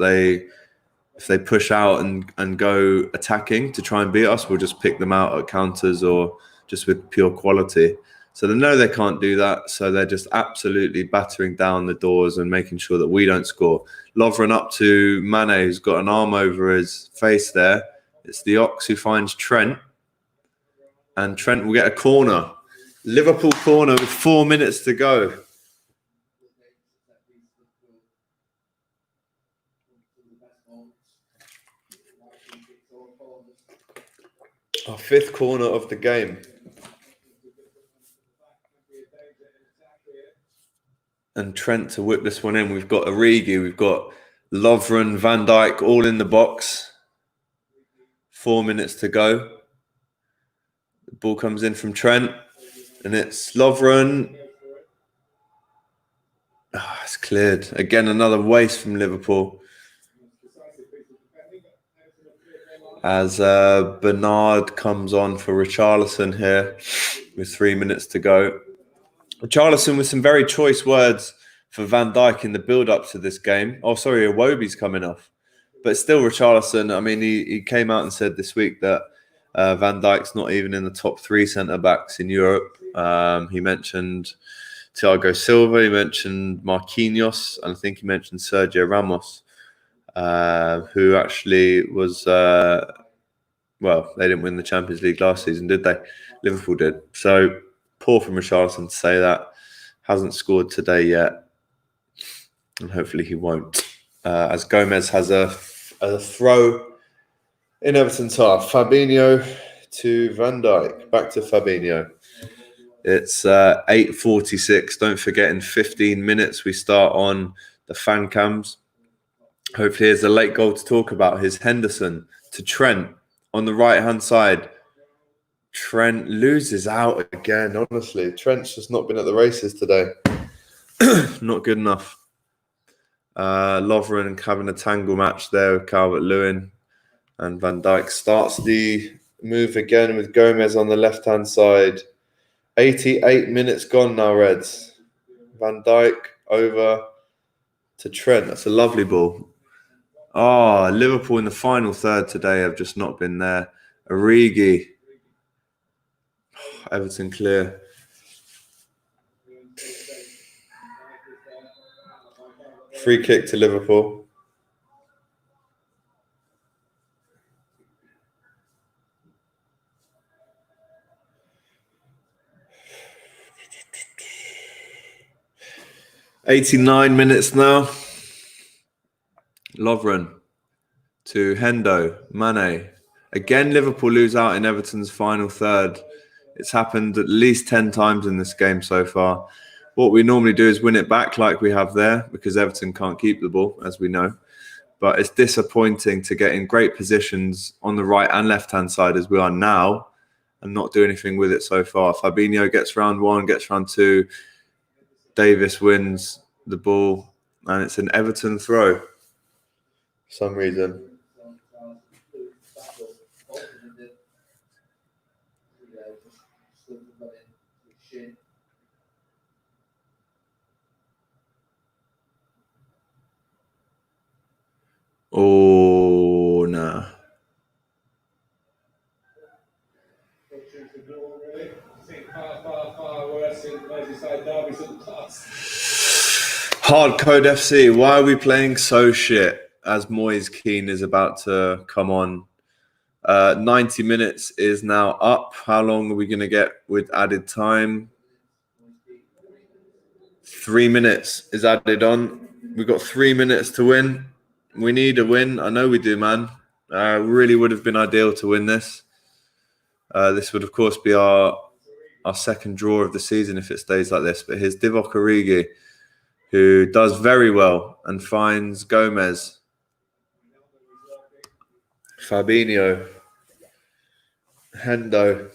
if they push out and go attacking to try and beat us, we'll just pick them out at counters or just with pure quality. So they know they can't do that. So they're just absolutely battering down the doors and making sure that we don't score. Lovren up to Mane, who's got an arm over his face there. It's the Ox who finds Trent. And Trent will get a corner. Liverpool corner with 4 minutes to go. Our fifth corner of the game. And Trent to whip this one in. We've got Origi, we've got Lovren, Van Dijk all in the box. 4 minutes to go. The ball comes in from Trent. And it's Lovren. It's cleared. Again, another waste from Liverpool. As Bernard comes on for Richarlison here with 3 minutes to go. Richarlison with some very choice words for Van Dijk in the build-up to this game. Oh, sorry, Iwobi's coming off. But still, Richarlison, I mean, he came out and said this week that Van Dijk's not even in the top 3 centre-backs in Europe. He mentioned Thiago Silva, he mentioned Marquinhos, and I think he mentioned Sergio Ramos, who actually was, well, they didn't win the Champions League last season, did they? Liverpool did. So poor from Richarlison to say that. Hasn't scored today yet, and hopefully he won't. As Gomez has a throw in Everton's half. Fabinho to Van Dijk. Back to Fabinho. It's 8:46. Don't forget, in 15 minutes, we start on the fan cams. Hopefully, there's a late goal to talk about. Here's Henderson to Trent on the right-hand side. Trent loses out again, honestly. Trent's just not been at the races today. Not good enough. Lovren having a tangle match there with Calvert-Lewin. And Van Dijk starts the move again with Gomez on the left-hand side. 88 minutes gone now, Reds. Van Dijk over to Trent. That's a lovely ball. Oh, Liverpool in the final third today have just not been there. Origi. Everton clear. Free kick to Liverpool. "89 minutes now. Lovren to Hendo, Mane. Again, Liverpool lose out in Everton's final third. It's happened at least 10 times in this game so far. What we normally do is win it back like we have there, because Everton can't keep the ball, as we know. But it's disappointing to get in great positions on the right and left-hand side as we are now and not do anything with it so far. Fabinho gets round 1, gets round 2. Davis wins the ball, and it's an Everton throw for some reason. Oh, no. Hard Code FC, why are we playing so shit? As Moyes Keane is about to come on. 90 minutes is now up. How long are we going to get with added time? 3 minutes is added on. We've got 3 minutes to win. We need a win. I know we do, man. Really would have been ideal to win this. This would, of course, be our second draw of the season if it stays like this. But here's Divock Origi, who does very well and finds Gomez. Fabinho. Hendo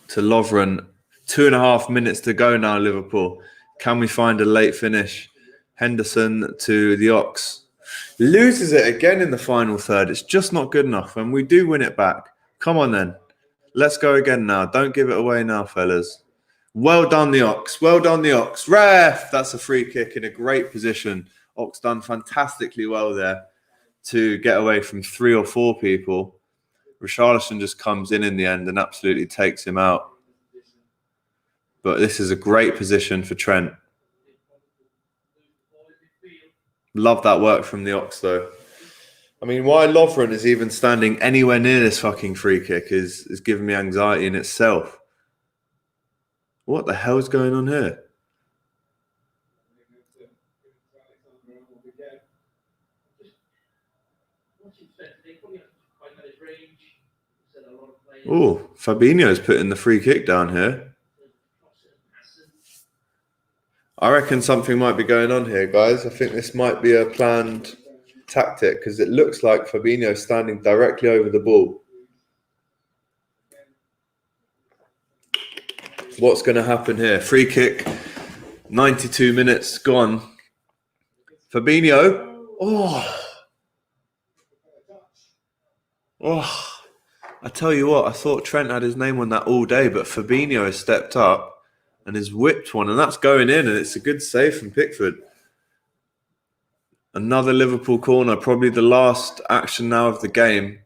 to Lovren. 2.5 minutes to go now, Liverpool. Can we find a late finish? Henderson to the Ox. Loses it again in the final third. It's just not good enough. When we do win it back, come on then. Let's go again now. Don't give it away now, fellas. Well done, the Ox. Well done, the Ox. Ref! That's a free kick in a great position. Ox done fantastically well there to get away from 3 or 4 people. Richarlison just comes in the end and absolutely takes him out. But this is a great position for Trent. Love that work from the Ox, though. I mean, why Lovren is even standing anywhere near this fucking free kick is giving me anxiety in itself. What the hell is going on here? Oh, Fabinho's putting the free kick down here. I reckon something might be going on here, guys. I think this might be a planned tactic because it looks like Fabinho standing directly over the ball. What's going to happen here? Free kick, 92 minutes gone. Fabinho. I tell you what, I thought Trent had his name on that all day, but Fabinho has stepped up and has whipped one, and that's going in, and it's a good save from Pickford. Another Liverpool corner, probably the last action now of the game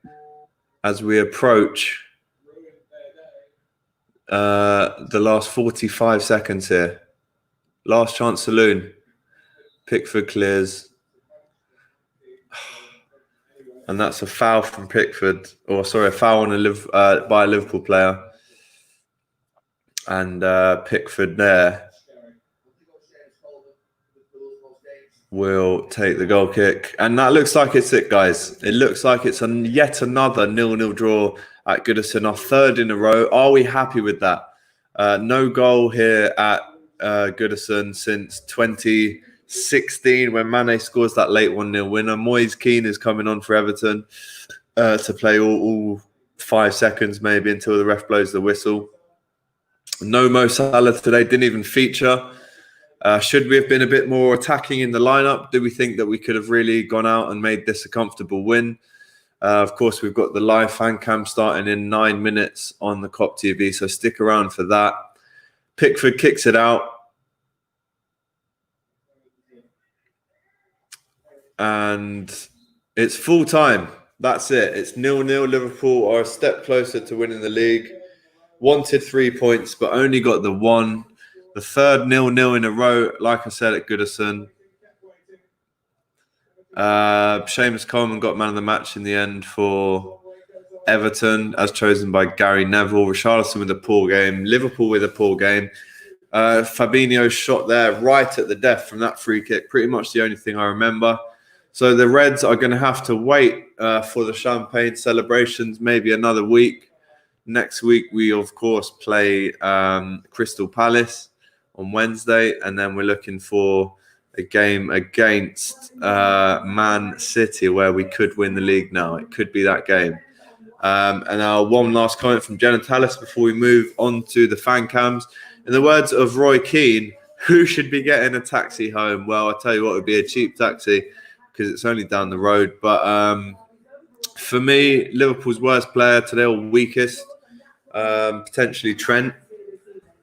as we approach the last 45 seconds here. Last chance saloon. Pickford clears. And that's a foul from Pickford. Or, sorry, a foul on by a Liverpool player. And Pickford there will take the goal kick. And that looks like it's it, guys. It looks like it's yet another 0-0 draw at Goodison, our third in a row. Are we happy with that? No goal here at Goodison since 2016 when Mane scores that late 1-0 winner. Moise Keane is coming on for Everton to play all 5 seconds maybe until the ref blows the whistle. No Mo Salah today, didn't even feature. Should we have been a bit more attacking in the lineup? Do we think that we could have really gone out and made this a comfortable win? Of course, we've got the live fan cam starting in 9 minutes on the Kop TV, so stick around for that. Pickford kicks it out. And it's full time. That's it. It's 0-0. Liverpool are a step closer to winning the league. Wanted 3 points, but only got the one. The third 0-0 in a row, like I said, at Goodison. Seamus Coleman got man of the match in the end for Everton, as chosen by Gary Neville. Richarlison with a poor game. Liverpool with a poor game. Fabinho's shot there right at the death from that free kick. Pretty much the only thing I remember. So the Reds are going to have to wait for the champagne celebrations maybe another week. Next week, we, of course, play Crystal Palace on Wednesday. And then we're looking for a game against Man City where we could win the league now. It could be that game. And now one last comment from Jenna Tallis before we move on to the fan cams. In the words of Roy Keane, who should be getting a taxi home? Well, I'll tell you what, it would be a cheap taxi because it's only down the road. But for me, Liverpool's worst player today, or weakest, potentially Trent.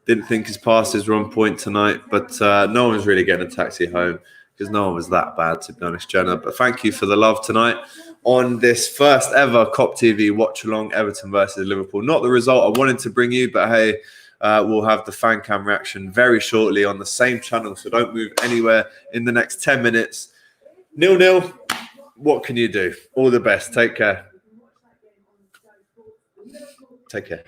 Didn't think his passes were on point tonight, but no one was really getting a taxi home because no one was that bad, to be honest, Jenna. But thank you for the love tonight on this first ever Kop TV watch-along, Everton versus Liverpool. Not the result I wanted to bring you, but hey, we'll have the fan cam reaction very shortly on the same channel, so don't move anywhere in the next 10 minutes. 0-0, what can you do? All the best. Take care. Take care.